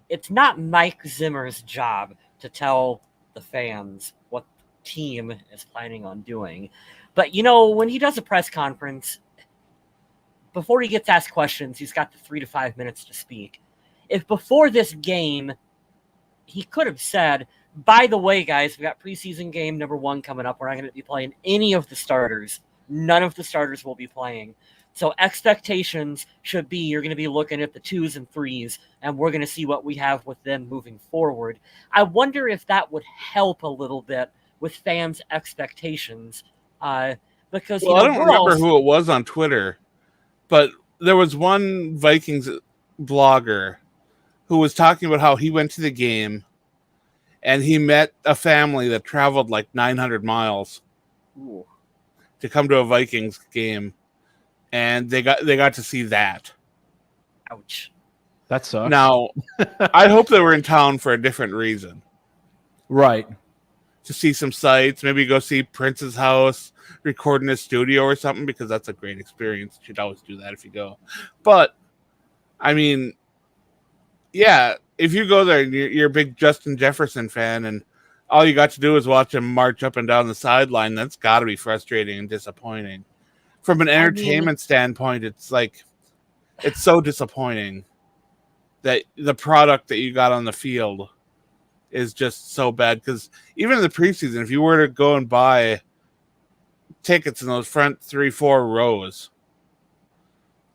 it's not Mike Zimmer's job to tell the fans what the team is planning on doing. But, when he does a press conference, before he gets asked questions, he's got the 3 to 5 minutes to speak. If before this game, he could have said, by the way, guys, we got preseason game number 1 coming up. We're not going to be playing any of the starters. None of the starters will be playing. So expectations should be you're going to be looking at the 2s and 3s, and we're going to see what we have with them moving forward. I wonder if that would help a little bit with fans' expectations. Because I don't remember who it was on Twitter, but there was one Vikings blogger who was talking about how he went to the game and he met a family that traveled like 900 miles to come to a Vikings game. And they got to see that. Ouch. That sucks. Now, I hope they were in town for a different reason. Right. To see some sights, maybe go see Prince's house, record in his studio or something, because that's a great experience. You should always do that if you go. But, I mean, yeah, if you go there and you're a big Justin Jefferson fan and all you got to do is watch him march up and down the sideline, that's got to be frustrating and disappointing. From an entertainment standpoint, it's so disappointing that the product that you got on the field is just so bad. Because even in the preseason, if you were to go and buy tickets in those front 3-4 rows,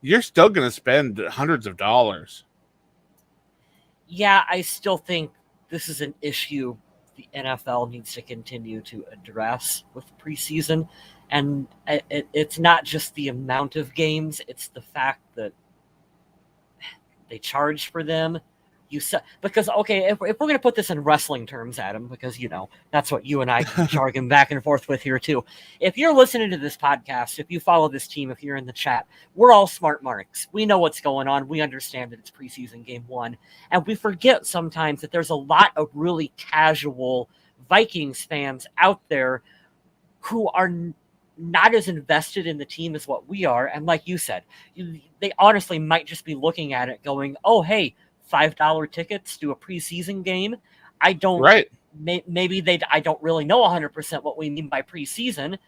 you're still going to spend hundreds of dollars. Yeah, I still think this is an issue the NFL needs to continue to address with preseason. And it's not just the amount of games, it's the fact that they charge for them. Because, okay, if we're going to put this in wrestling terms, Adam, because, that's what you and I jargon back and forth with here, too. If you're listening to this podcast, if you follow this team, if you're in the chat, we're all smart marks. We know what's going on. We understand that it's preseason game 1. And we forget sometimes that there's a lot of really casual Vikings fans out there who are not as invested in the team as what we are. And like you said, they honestly might just be looking at it going, oh, hey, $5 tickets to a preseason game. I don't, right. Maybe I don't really know 100% what we mean by preseason,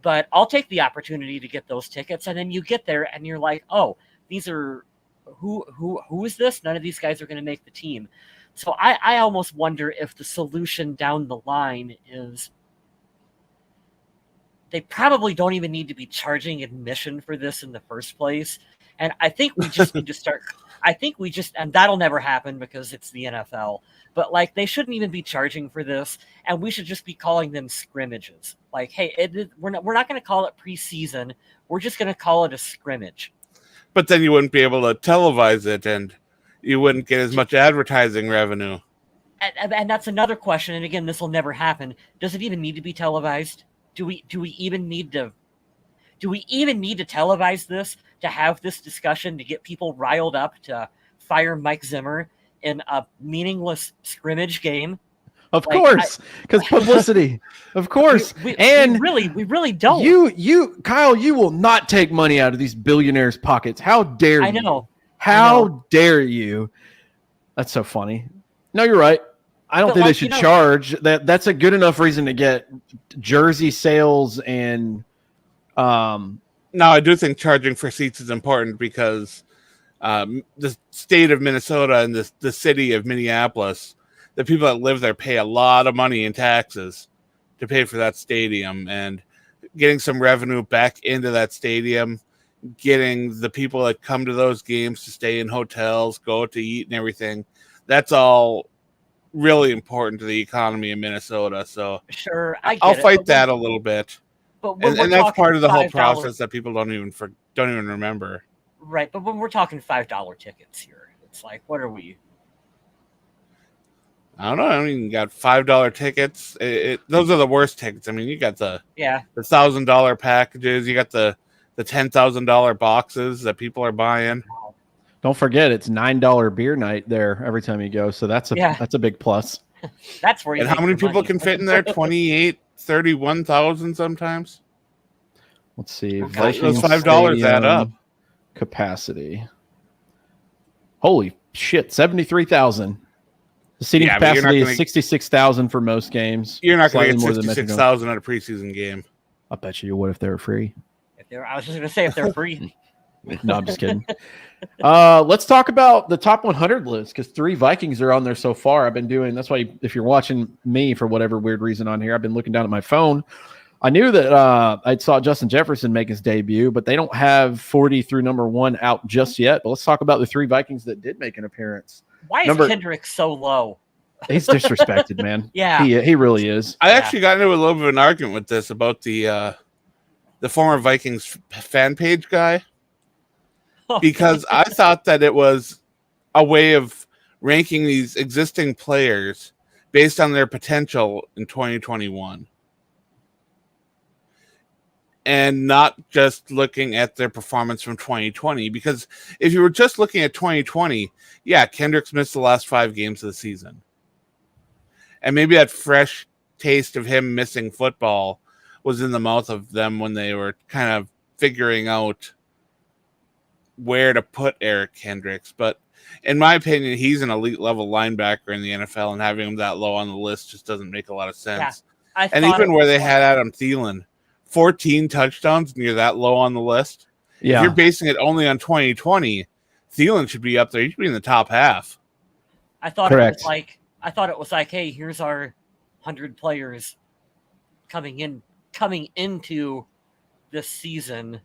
but I'll take the opportunity to get those tickets. And then you get there and you're like, oh, these are, who is this? None of these guys are going to make the team. So I almost wonder if the solution down the line is they probably don't even need to be charging admission for this in the first place. And I think we just need to start. And that'll never happen because it's the NFL. But they shouldn't even be charging for this. And we should just be calling them scrimmages. Hey, we're not going to call it preseason. We're just going to call it a scrimmage. But then you wouldn't be able to televise it and you wouldn't get as much advertising revenue. And that's another question. And again, this will never happen. Does it even need to be televised? Do we even need to televise this, to have this discussion, to get people riled up to fire Mike Zimmer in a meaningless scrimmage game? Of course, because publicity. Of course. We really don't. You, Kyle, you will not take money out of these billionaires' pockets. How dare you? I know. How dare you? That's so funny. No, you're right. I don't think they should charge. That's a good enough reason to get jersey sales and No, I do think charging for seats is important because the state of Minnesota and the city of Minneapolis, the people that live there pay a lot of money in taxes to pay for that stadium. And getting some revenue back into that stadium, getting the people that come to those games to stay in hotels, go to eat and everything. That's all really important to the economy of Minnesota. So Sure, I I'll get it. fight that a little bit. But when we're And that's talking part of the whole $5 process that people don't even remember. Right, but when we're talking $5 tickets here, it's like, what are we? I don't know. I mean, you got $5 tickets. Those are the worst tickets. I mean, you got the $1,000 packages. You got the $10,000 boxes that people are buying. Don't forget, it's $9 beer night there every time you go. So that's a big plus. That's where you. And how many people can fit in there? 28, 31,000 sometimes. Let's see. Those Vikings $5 add up. Capacity. Holy shit, 73,000. The seating capacity is 66,000 for most games. You're not going to Slightly get more than 66,000 at a preseason game. I bet you would if they were free. I was just going to say if they're free. No, I'm just kidding. Let's talk about the top 100 list because 3 Vikings are on there so far. I've been doing that's why if you're watching me for whatever weird reason on here, I've been looking down at my phone. I knew that I saw Justin Jefferson make his debut, but they don't have 40 through number 1 out just yet. But let's talk about the 3 Vikings that did make an appearance. Why is Kendrick so low? He's disrespected, man. Yeah, he really is. I actually got into a little bit of an argument with this about the former Vikings fan page guy because I thought that it was a way of ranking these existing players based on their potential in 2021 and not just looking at their performance from 2020. Because if you were just looking at 2020, yeah, Kendrick's missed the last 5 games of the season. And maybe that fresh taste of him missing football was in the mouth of them when they were kind of figuring out where to put Eric Kendricks. But in my opinion, he's an elite level linebacker in the NFL, and having him that low on the list just doesn't make a lot of sense. Yeah, and even where they had Adam Thielen, 14 touchdowns, and you're that low on the list. Yeah. If you're basing it only on 2020, Thielen should be up there. He should be in the top half. I thought it was like, hey, here's our 100 players coming into this season.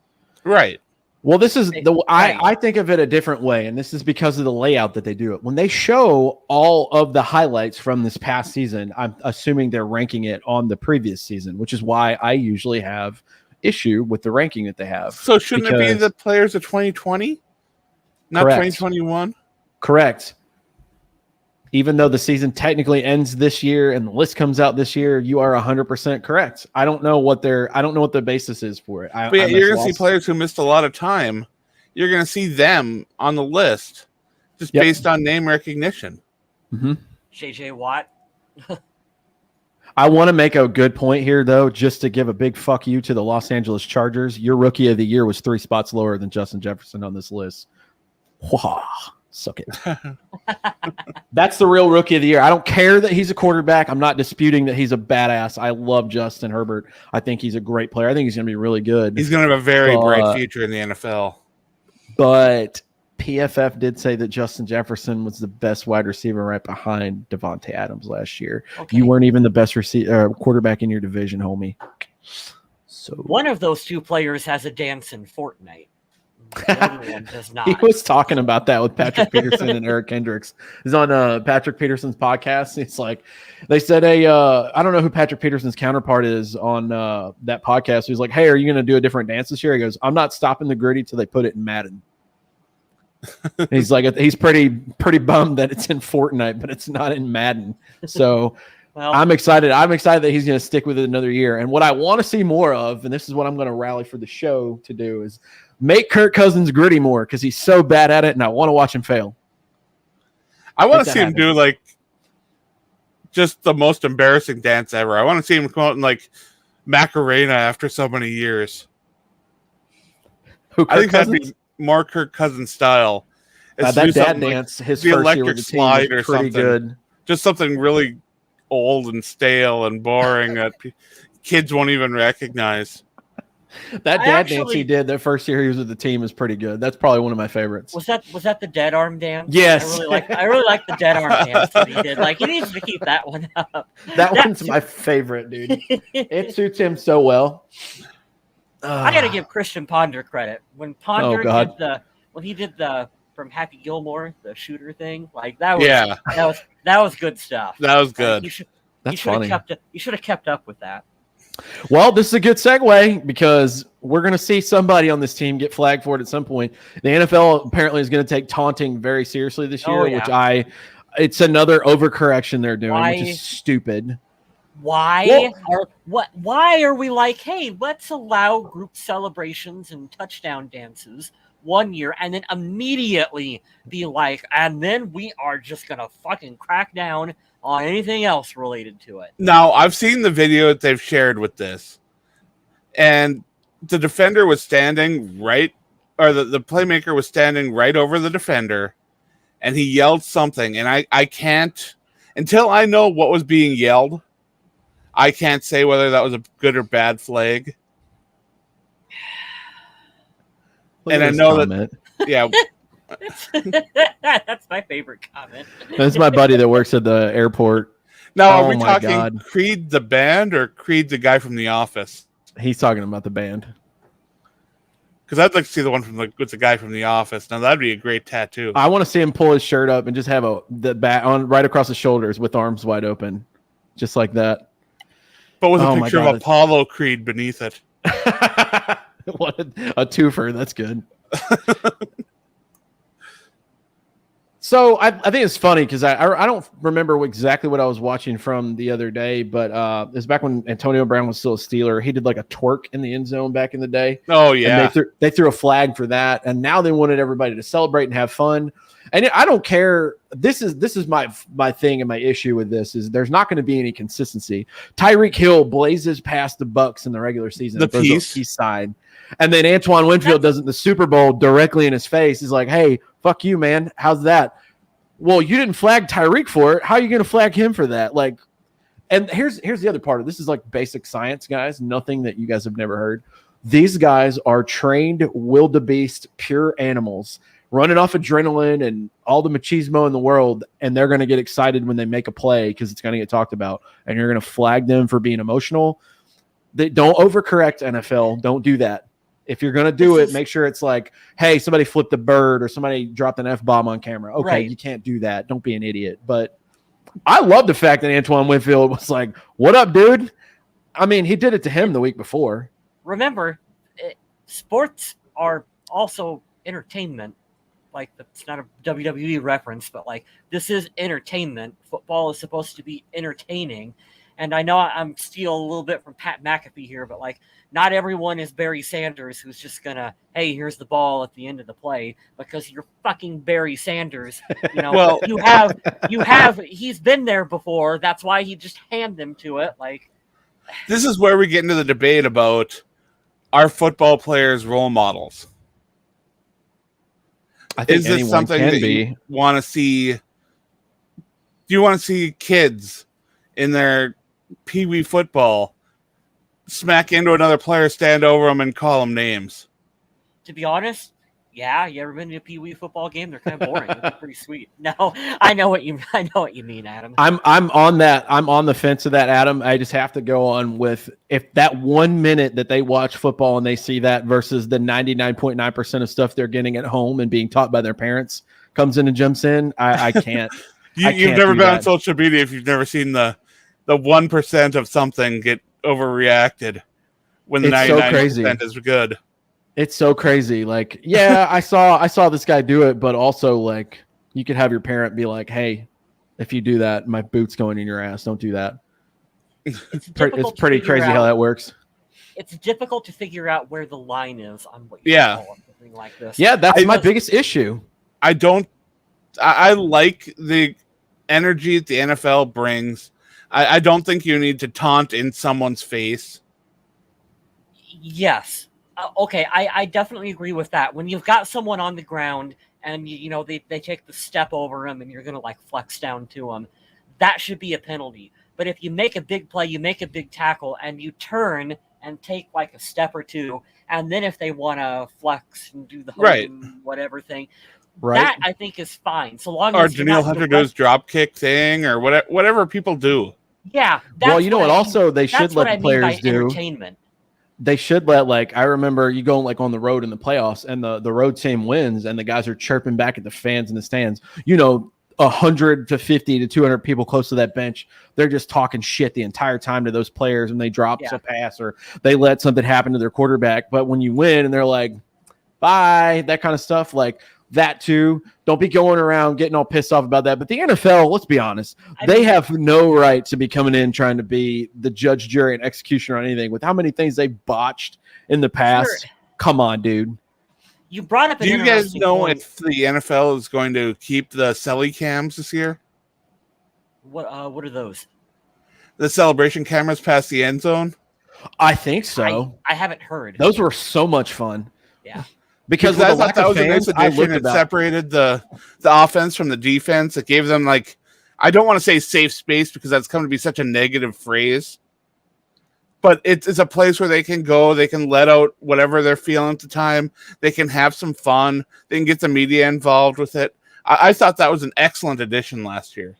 Right. Well, this is I think of it a different way, and this is because of the layout that they do it. When they show all of the highlights from this past season, I'm assuming they're ranking it on the previous season, which is why I usually have issue with the ranking that they have. So shouldn't it be the players of 2020, not 2021? Correct. Even though the season technically ends this year and the list comes out this year, you are 100% correct. I don't know what the basis is for it. But you're going to see players who missed a lot of time. You're going to see them on the list just based on name recognition. Mm-hmm. JJ Watt. I want to make a good point here, though, just to give a big fuck you to the Los Angeles Chargers. Your rookie of the year was 3 spots lower than Justin Jefferson on this list. Wow. Suck it. That's the real rookie of the year. I don't care that he's a quarterback. I'm not disputing that he's a badass. I love Justin Herbert. I think he's a great player. I think he's going to be really good. He's going to have a very bright future in the NFL. But PFF did say that Justin Jefferson was the best wide receiver right behind Devontae Adams last year. Okay. You weren't even the best quarterback in your division, homie. So one of those 2 players has a dance in Fortnite. The other one does not. He was talking about that with Patrick Peterson and Eric Kendricks. He's on Patrick Peterson's podcast. It's like they said, hey, I don't know who Patrick Peterson's counterpart is on that podcast. He's like, hey, are you going to do a different dance this year? He goes, I'm not stopping the gritty till they put it in Madden. He's like, he's pretty bummed that it's in Fortnite, but it's not in Madden. So well, I'm excited. I'm excited that he's going to stick with it another year. And what I want to see more of, and this is what I'm going to rally for the show to do, is make Kirk Cousins gritty more because he's so bad at it, and I want to watch him fail. I want to see him do like just the most embarrassing dance ever. I want to see him come out in like Macarena after so many years. I think that'd be more Kirk Cousins style. That dad dance, like his the first electric year with the slide team, or something. Good. Just something really old and stale and boring that kids won't even recognize. That dad dance he did that first year he was with the team is pretty good. That's probably one of my favorites. Was that the dead arm dance? Yes. I really like the dead arm dance that he did. Like he needs to keep that one up. That one's my favorite, dude. It suits him so well. I got to give Christian Ponder credit. When Ponder God. did the from Happy Gilmore, the shooter thing, like that was good stuff. That was Like, good. you should That's have funny. kept up with that. Well, this is a good segue because we're going to see somebody on this team get flagged for it at some point. The NFL apparently is going to take taunting very seriously this year, which it's another overcorrection they're doing, which is stupid. Why are we like, hey, let's allow group celebrations and touchdown dances 1 year and then immediately be like, and then we are just going to fucking crack down on anything else related to it. Now, I've seen the video that they've shared with this, and the defender was standing right, or the playmaker was standing right over the defender, and he yelled something, and I can't, until I know what was being yelled, I can't say whether that was a good or bad flag. And I know comment. that, yeah. That's my favorite comment. That's my buddy that works at the airport. Now, are we talking Creed the band or Creed the guy from The Office? He's talking about the band. Because I'd like to see the one with the guy from The Office. Now, that'd be a great tattoo. I want to see him pull his shirt up and just have the bat on right across the shoulders with arms wide open, just like that. But with a picture of Apollo Creed beneath it. What a twofer. That's good. So I think it's funny because I don't remember exactly what I was watching from the other day, but it was back when Antonio Brown was still a Steeler. He did like a twerk in the end zone back in the day. Oh, yeah. And they threw a flag for that, and now they wanted everybody to celebrate and have fun. And I don't care. This is my thing and my issue with this is there's not going to be any consistency. Tyreek Hill blazes past the Bucs in the regular season. The peace side. And then Antoine Winfield does it in the Super Bowl directly in his face. He's like, hey, fuck you, man. How's that? Well, you didn't flag Tyreek for it. How are you going to flag him for that? Like, and here's the other part of this is like basic science, guys. Nothing that you guys have never heard. These guys are trained wildebeest, pure animals, running off adrenaline and all the machismo in the world, and they're going to get excited when they make a play because it's going to get talked about, and you're going to flag them for being emotional. Don't overcorrect, NFL. Don't do that. If you're going to do it, make sure it's like, hey, somebody flipped a bird or somebody dropped an F-bomb on camera. Okay, right. You can't do that. Don't be an idiot. But I love the fact that Antoine Winfield was like, what up, dude? I mean, he did it to him the week before. Remember, sports are also entertainment. Like, it's not a WWE reference, but like, this is entertainment. Football is supposed to be entertaining. And I know I'm stealing a little bit from Pat McAfee here, but like, not everyone is Barry Sanders who's just gonna, hey, here's the ball at the end of the play because you're fucking Barry Sanders. You know, well, he's been there before. That's why he just hand them to it. Like, this is where we get into the debate about are football players role models. I think is this something that you want to see? Do you want to see kids in their pee-wee football smack into another player, stand over them, and call them names? To be honest, yeah. You ever been to a pee-wee football game? They're kind of boring. They're pretty sweet. No, I know what you mean, Adam. I'm on that. I'm on the fence of that, Adam. I just have to go on with if that 1 minute that they watch football and they see that versus the 99.9% of stuff they're getting at home and being taught by their parents comes in and jumps in. I can't. You've never been on social media if you've never seen the 1% of something get overreacted when the 99% is good. It's so crazy. Like, yeah, I saw this guy do it, but also like you could have your parent be like, hey, if you do that, my boot's going in your ass. Don't do that. It's pretty crazy how that works. It's difficult to figure out where the line is on what you call something like this. Yeah, that's my biggest issue. I like the energy that the NFL brings. I don't think you need to taunt in someone's face. Yes. Okay, I definitely agree with that. When you've got someone on the ground and they take the step over him and you're going to like flex down to him, that should be a penalty. But if you make a big play, you make a big tackle, and you turn and take like a step or two, and then if they want to flex and do the whatever thing, that I think is fine. So long as Danielle Hunter does drop kick thing or whatever people do. Yeah. Well, you know what? Also, they should let the players do. Entertainment. they should let, like, I remember you going like on the road in the playoffs and the road team wins and the guys are chirping back at the fans in the stands. 100 to 50 to 200 people close to that bench. They're just talking shit the entire time to those players when they drop a pass or they let something happen to their quarterback. But when you win and they're like, bye, that kind of stuff, like that too. Don't be going around getting all pissed off about that. But the NFL, let's be honest, they have no right to be coming in trying to be the judge, jury, and executioner on anything with how many things they botched in the past. Sure. Come on, dude. You brought up an Do you guys know point. if the NFL is going to keep the celly cams this year? What are those? The celebration cameras past the end zone? I think so. I haven't heard. Those were so much fun. Yeah. Because I thought that was a nice addition. It separated the offense from the defense. It gave them, like, I don't want to say safe space because that's come to be such a negative phrase. But it's a place where they can go. They can let out whatever they're feeling at the time. They can have some fun. They can get the media involved with it. I thought that was an excellent addition last year.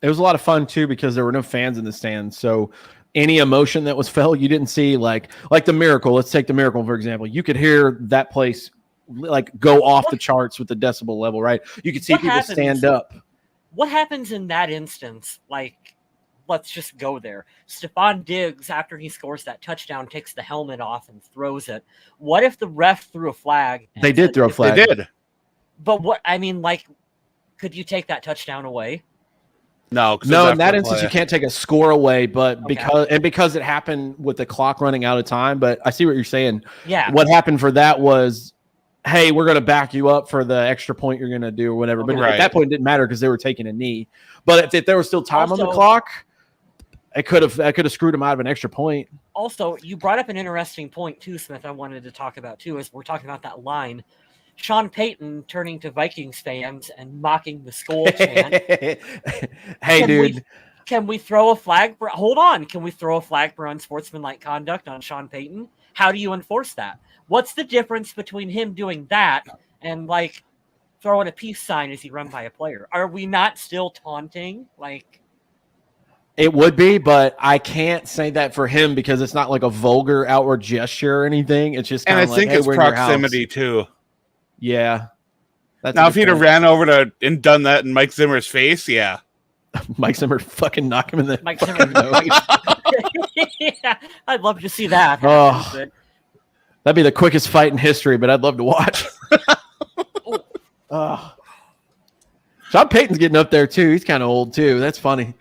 It was a lot of fun, too, because there were no fans in the stands. So any emotion that was felt, you didn't see, like the Miracle. Let's take the Miracle, for example. You could hear that place like go off the charts with the decibel level, right? You could see people stand up. What happens in that instance? Like, let's just go there. Stephon Diggs, after he scores that touchdown, takes the helmet off and throws it. What if the ref threw a flag? They did throw a flag. They did. But what, I mean, like, could you take that touchdown away? No, in that instance, you can't take a score away, but because it happened with the clock running out of time. But I see what you're saying. Yeah. What happened for that was, hey, we're going to back you up for the extra point you're going to do or whatever. But at that point, it didn't matter because they were taking a knee. But if there was still time on the clock, I could have screwed him out of an extra point. Also, you brought up an interesting point too, Smith. I wanted to talk about too, as we're talking about that line. Sean Payton turning to Vikings fans and mocking the skull chant. Hey, dude. Can we throw a flag for? Hold on. Can we throw a flag for unsportsmanlike conduct on Sean Payton? How do you enforce that? What's the difference between him doing that and like throwing a peace sign as he run by a player? Are we not still taunting? Like. It would be, but I can't say that for him because it's not like a vulgar outward gesture or anything. It's just kind of like, think it's proximity too. Yeah. Now, if he'd have ran over to and done that in Mike Zimmer's face, yeah. Mike Zimmer fucking knock him in the Mike Zimmer nose. Yeah, I'd love to see that. Oh, that'd be the quickest fight in history, but I'd love to watch. Sean Payton's getting up there too. He's kind of old too. That's funny.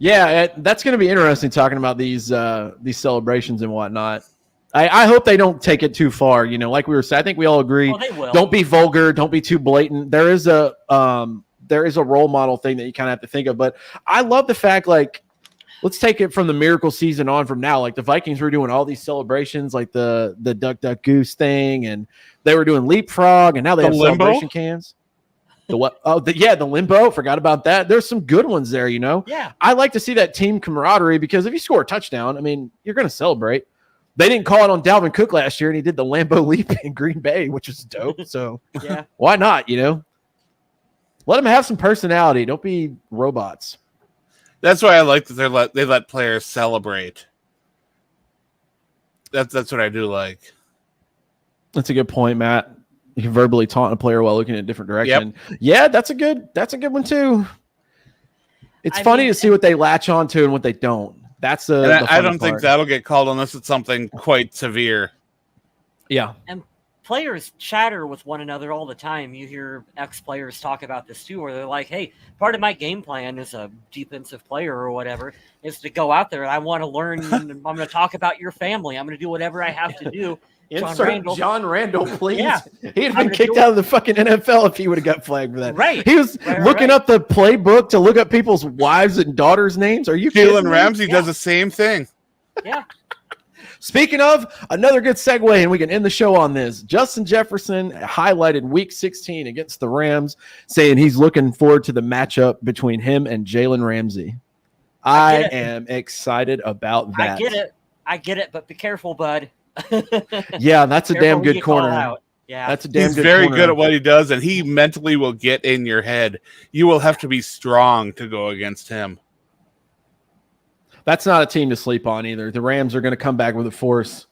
Yeah, that's going to be interesting talking about these celebrations and whatnot. I hope they don't take it too far. Like we were saying, I think we all agree. They will. Don't be vulgar. Don't be too blatant. There is a role model thing that you kind of have to think of. But I love the fact, like, let's take it from the Miracle season on from now. Like the Vikings were doing all these celebrations, like the Duck Duck Goose thing, and they were doing leapfrog, and now they have celebration cans. The what? Oh, the limbo. Forgot about that. There's some good ones there, Yeah. I like to see that team camaraderie because if you score a touchdown, I mean, you're going to celebrate. They didn't call it on Dalvin Cook last year, and he did the Lambeau leap in Green Bay, which is dope. So yeah, why not? Let them have some personality. Don't be robots. That's why I like that they let players celebrate. That's what I do like. That's a good point, Matt. You can verbally taunt a player while looking in a different direction. Yep. Yeah, that's a good one too. It's funny to see what they latch on to and what they don't. That's I don't think that'll get called unless it's something quite severe. Yeah. And players chatter with one another all the time. You hear ex-players talk about this too, where they're like, hey, part of my game plan as a defensive player or whatever is to go out there and I want to learn. I'm going to talk about your family. I'm going to do whatever I have to do. John Randall, please. Yeah. He'd have been kicked out of the fucking NFL if he would have got flagged for that. Right. He was looking up the playbook to look up people's wives and daughters' names. Are you kidding me? Jalen Ramsey does the same thing. Yeah. Speaking of, another good segue, and we can end the show on this. Justin Jefferson highlighted Week 16 against the Rams, saying he's looking forward to the matchup between him and Jalen Ramsey. I am excited about that. I get it, but be careful, bud. Yeah, that's a damn good corner. Yeah, that's a damn He's good very corner. good at what he does, and he mentally will get in your head. You will have to be strong to go against him. That's not a team to sleep on either. The Rams are going to come back with a force.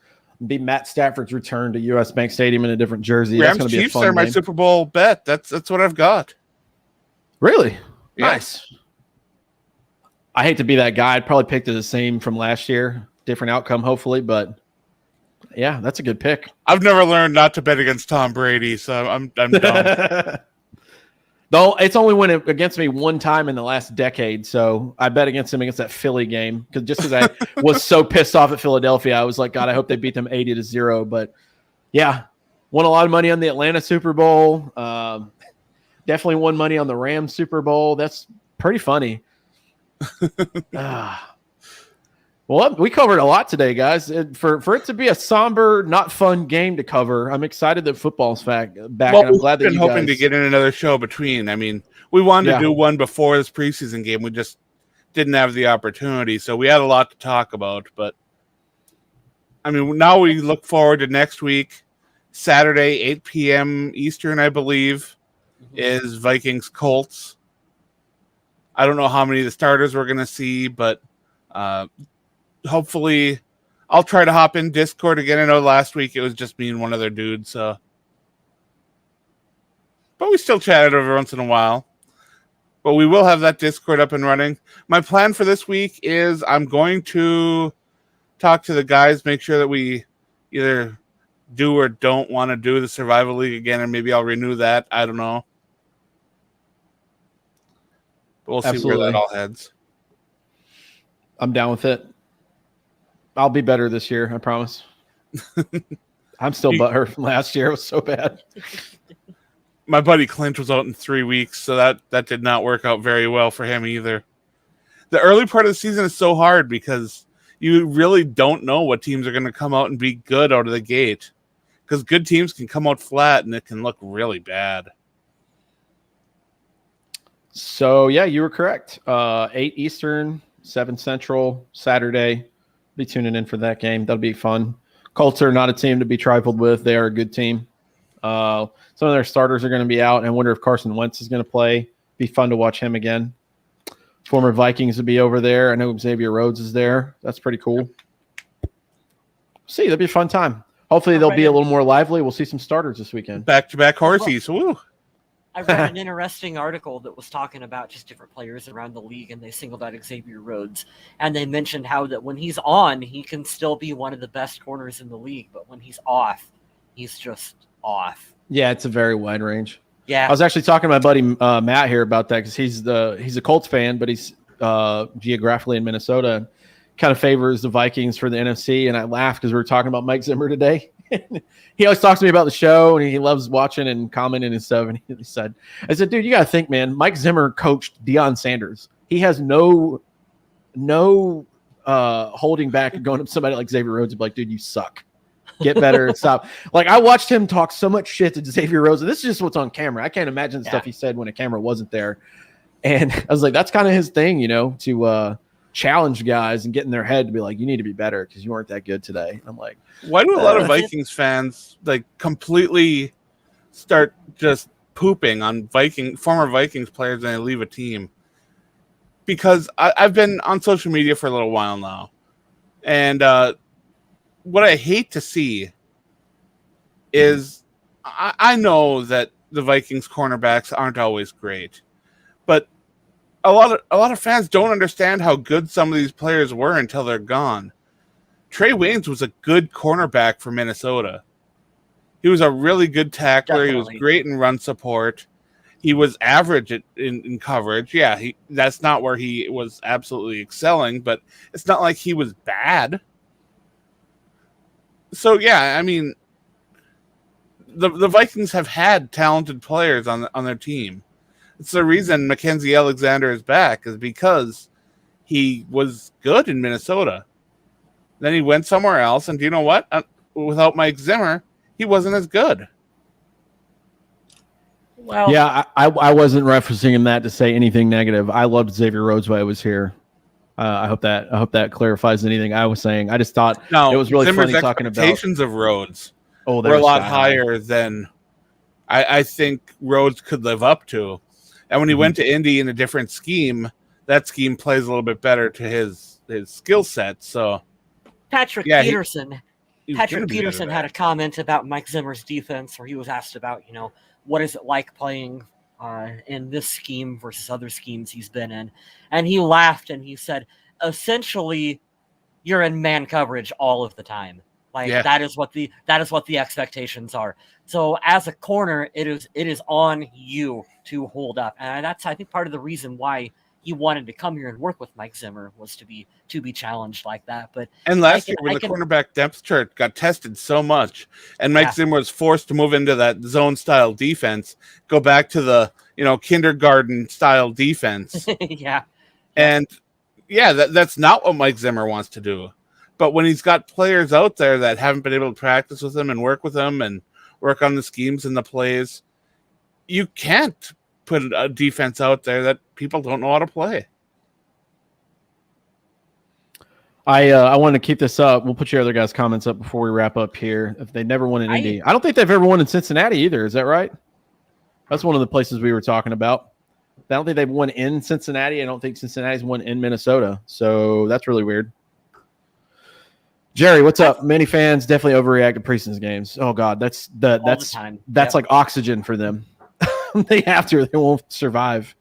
Be Matt Stafford's return to U.S. Bank Stadium in a different jersey. Rams That's going to be a Chiefs fun are my game. Super Bowl bet. That's what I've got. Really? Yeah. Nice. I hate to be that guy. I'd probably pick the same from last year. Different outcome, hopefully, but yeah, that's a good pick. I've never learned not to bet against Tom Brady, so I'm dumb. Though it's only went against me one time in the last decade, so I bet against him against that Philly game because I was so pissed off at Philadelphia, I was like, God, I hope they beat them 80-0. But yeah, won a lot of money on the Atlanta Super Bowl. Definitely won money on the Rams Super Bowl. That's pretty funny. Well, we covered a lot today, guys. For it to be a somber, not fun game to cover, I'm excited that football's back, and I'm glad that we've been you hoping guys... to get in another show between. I mean, we wanted to do one before this preseason game. We just didn't have the opportunity, so we had a lot to talk about. But I mean, now we look forward to next week, Saturday, 8 p.m. Eastern, I believe, is Vikings Colts. I don't know how many of the starters we're going to see, but hopefully I'll try to hop in Discord again. I know last week it was just me and one other dude, so but we still chatted every once in a while. But we will have that Discord up and running. My plan for this week is I'm going to talk to the guys, make sure that we either do or don't want to do the Survival League again, and maybe I'll renew that. I don't know. But we'll see where that all heads. I'm down with it. I'll be better this year, I promise. I'm still butthurt from last year. It was so bad. My buddy Clint was out in 3 weeks, so that did not work out very well for him either. The early part of the season is so hard because you really don't know what teams are going to come out and be good out of the gate. Because good teams can come out flat and it can look really bad. So, yeah, you were correct. 8 Eastern, 7 Central, Saturday. Be tuning in for that game. That'll be fun. Colts are not a team to be trifled with. They are a good team. Some of their starters are going to be out. I wonder if Carson Wentz is going to play. Be fun to watch him again. Former Vikings will be over there. I know Xavier Rhodes is there. That's pretty cool. See, that'll be a fun time. Hopefully they'll be a little more lively. We'll see some starters this weekend. Back-to-back horsies. Woo. I read an interesting article that was talking about just different players around the league, and they singled out Xavier Rhodes. And they mentioned how that when he's on, he can still be one of the best corners in the league. But when he's off, he's just off. Yeah, it's a very wide range. Yeah. I was actually talking to my buddy Matt here about that because he's a Colts fan, but he's geographically in Minnesota. Kind of favors the Vikings for the NFC, and I laughed because we were talking about Mike Zimmer today. He always talks to me about the show, and he loves watching and commenting and stuff. And I said, dude, you got to think, man. Mike Zimmer coached Deion Sanders. He has no holding back and going up to somebody like Xavier Rhodes and be like, dude, you suck. Get better and stop. Like, I watched him talk so much shit to Xavier Rhodes, and this is just what's on camera. I can't imagine the stuff he said when a camera wasn't there. And I was like, that's kind of his thing, to challenge guys and get in their head to be like, you need to be better because you weren't that good today. I'm like, why do a lot of Vikings fans like completely start just pooping on former Vikings players when they leave a team? Because I've been on social media for a little while now, and what I hate to see is I know that the Vikings cornerbacks aren't always great, but a lot of fans don't understand how good some of these players were until they're gone. Trey Waynes was a good cornerback for Minnesota. He was a really good tackler. Definitely. He was great in run support. He was average in coverage. Yeah, that's not where he was absolutely excelling, but it's not like he was bad. So, yeah, I mean, the Vikings have had talented players on their team. It's the reason Mackenzie Alexander is back is because he was good in Minnesota. Then he went somewhere else, and do you know what? Without Mike Zimmer, he wasn't as good. Well, yeah, I wasn't referencing him that to say anything negative. I loved Xavier Rhodes while I was here. I hope that clarifies anything I was saying. I just thought it was really Zimmer's funny talking about expectations of Rhodes were a lot higher than I think Rhodes could live up to. And when he went to Indy in a different scheme, that scheme plays a little bit better to his his skill set. So Patrick yeah, Peterson. he's Patrick gonna be better Peterson there. had a comment about Mike Zimmer's defense where he was asked about, what is it like playing in this scheme versus other schemes he's been in, and he laughed and he said, essentially, you're in man coverage all of the time. Like Yeah. that is what the expectations are. So as a corner, it is on you to hold up, and that's, I think, part of the reason why he wanted to come here and work with Mike Zimmer was to be challenged like that. But And last year, when the cornerback depth chart got tested so much, and Mike Zimmer was forced to move into that zone style defense, go back to the kindergarten style defense. Yeah. And that's not what Mike Zimmer wants to do. But when he's got players out there that haven't been able to practice with him and work with him and work on the schemes and the plays, you can't put a defense out there that people don't know how to play. I want to keep this up. We'll put your other guys' comments up before we wrap up here. If they never won in Indy, I don't think they've ever won in Cincinnati either. Is that right? That's one of the places we were talking about. I don't think they've won in Cincinnati. I don't think Cincinnati's won in Minnesota. So that's really weird. Jerry, what's up? Many fans definitely overreact to preseason games. Oh God, that's like oxygen for them. They have to, or they won't survive.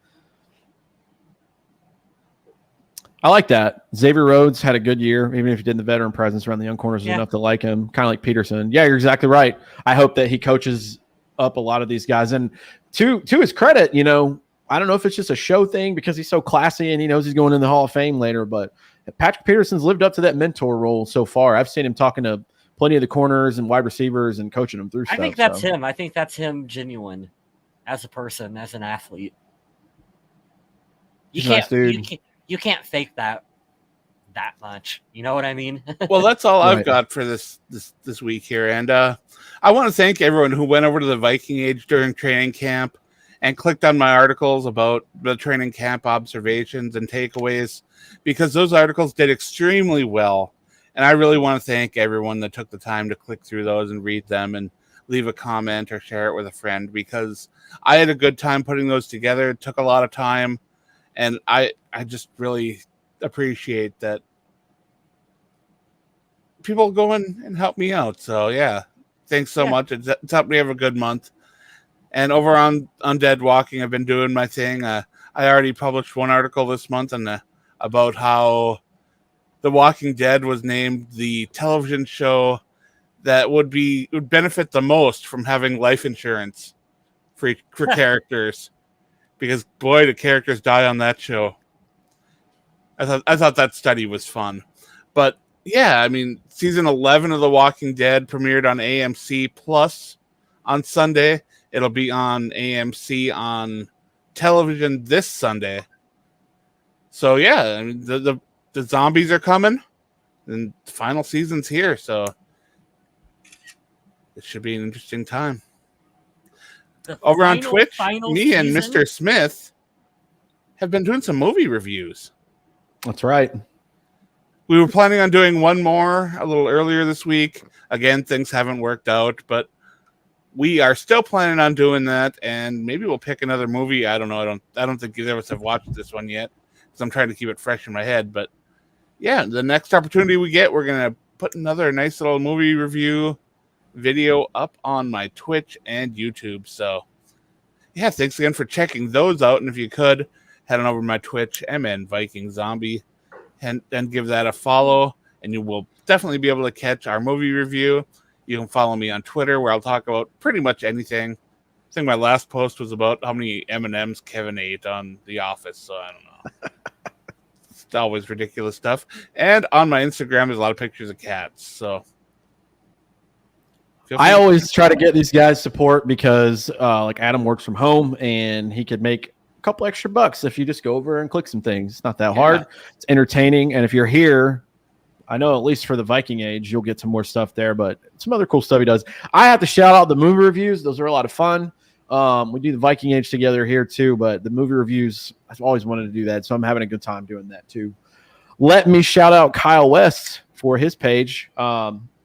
I like that. Xavier Rhodes had a good year, even if he did the veteran presence around the young corners enough to like him, kind of like Peterson. Yeah, you're exactly right. I hope that he coaches up a lot of these guys. And to his credit, I don't know if it's just a show thing because he's so classy and he knows he's going in the Hall of Fame later, but Patrick Peterson's lived up to that mentor role so far. I've seen him talking to plenty of the corners and wide receivers and coaching them through stuff. I think that's him. I think that's him genuine as a person, as an athlete. You can't fake that much. You know what I mean? Well, that's all I've got for this week here. And I want to thank everyone who went over to the Viking Age during training camp and clicked on my articles about the training camp observations and takeaways, because those articles did extremely well. And I really want to thank everyone that took the time to click through those and read them and leave a comment or share it with a friend, because I had a good time putting those together. It took a lot of time. And I just really appreciate that people go in and help me out. So, yeah, thanks so much. It's helped me have a good month. And over on Undead Walking, I've been doing my thing. I already published one article this month about how The Walking Dead was named the television show that would benefit the most from having life insurance for characters. Because, boy, the characters die on that show. I thought that study was fun. But, yeah, I mean, season 11 of The Walking Dead premiered on AMC Plus on Sunday. It'll be on AMC on television this Sunday. So, yeah, I mean, the zombies are coming, and the final season's here. So, it should be an interesting time. Over on Twitch, me and Mr. Smith have been doing some movie reviews. That's right. We were planning on doing one more a little earlier this week. Again, things haven't worked out, but we are still planning on doing that, and maybe we'll pick another movie. I don't know. I don't think either of us have watched this one yet, because I'm trying to keep it fresh in my head. But yeah, the next opportunity we get, we're going to put another nice little movie review video up on my Twitch and YouTube. So yeah, thanks again for checking those out. And if you could, head on over to my Twitch, MN Viking Zombie, and give that a follow, and you will definitely be able to catch our movie review. You can follow me on Twitter, where I'll talk about pretty much anything. I think my last post was about how many M&Ms Kevin ate on The Office, so I don't know. It's always ridiculous stuff. And on my Instagram, there's a lot of pictures of cats, so I always try to get these guys support because like Adam works from home and he could make a couple extra bucks if you just go over and click some things. It's not that hard. It's entertaining. And if you're here, I know at least for the Viking Age, you'll get some more stuff there, but some other cool stuff he does. I have to shout out the movie reviews. Those are a lot of fun. We do the Viking Age together here too, but the movie reviews, I've always wanted to do that. So I'm having a good time doing that too. Let me shout out Kyle West for his page.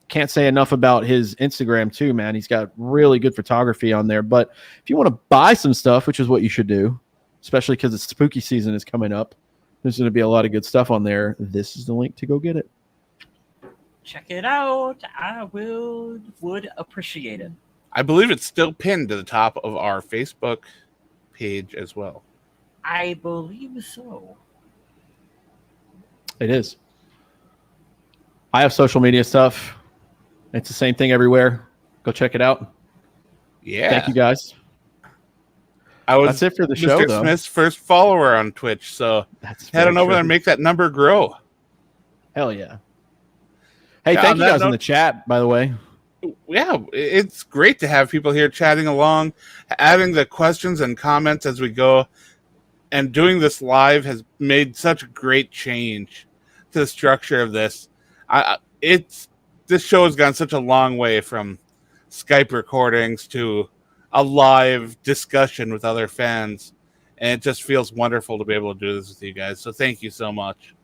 Can't say enough about his Instagram too, man. He's got really good photography on there. But if you want to buy some stuff, which is what you should do, especially because the spooky season is coming up, There's going to be a lot of good stuff on there. This is the link to go get it. Check it out. I would appreciate it. I believe it's still pinned to the top of our Facebook page as well. I believe so. It is. I have social media stuff. It's the same thing everywhere. Go check it out. Yeah. Thank you, guys. That's it for the show, Mr. though. Smith's first follower on Twitch, so head on over there and make that number grow. Hell yeah. Hey, thank you guys in the chat, by the way. Yeah, it's great to have people here chatting along, adding the questions and comments as we go. And doing this live has made such a great change to the structure of this. This show has gone such a long way from Skype recordings to a live discussion with other fans, and it just feels wonderful to be able to do this with you guys. So thank you so much.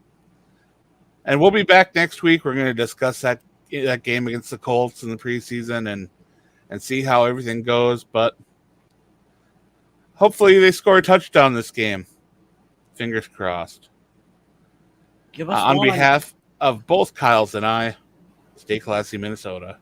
And we'll be back next week. We're going to discuss that game against the Colts in the preseason and see how everything goes. But hopefully they score a touchdown this game. Fingers crossed. Give us on behalf of both Kyles and I, stay classy, Minnesota.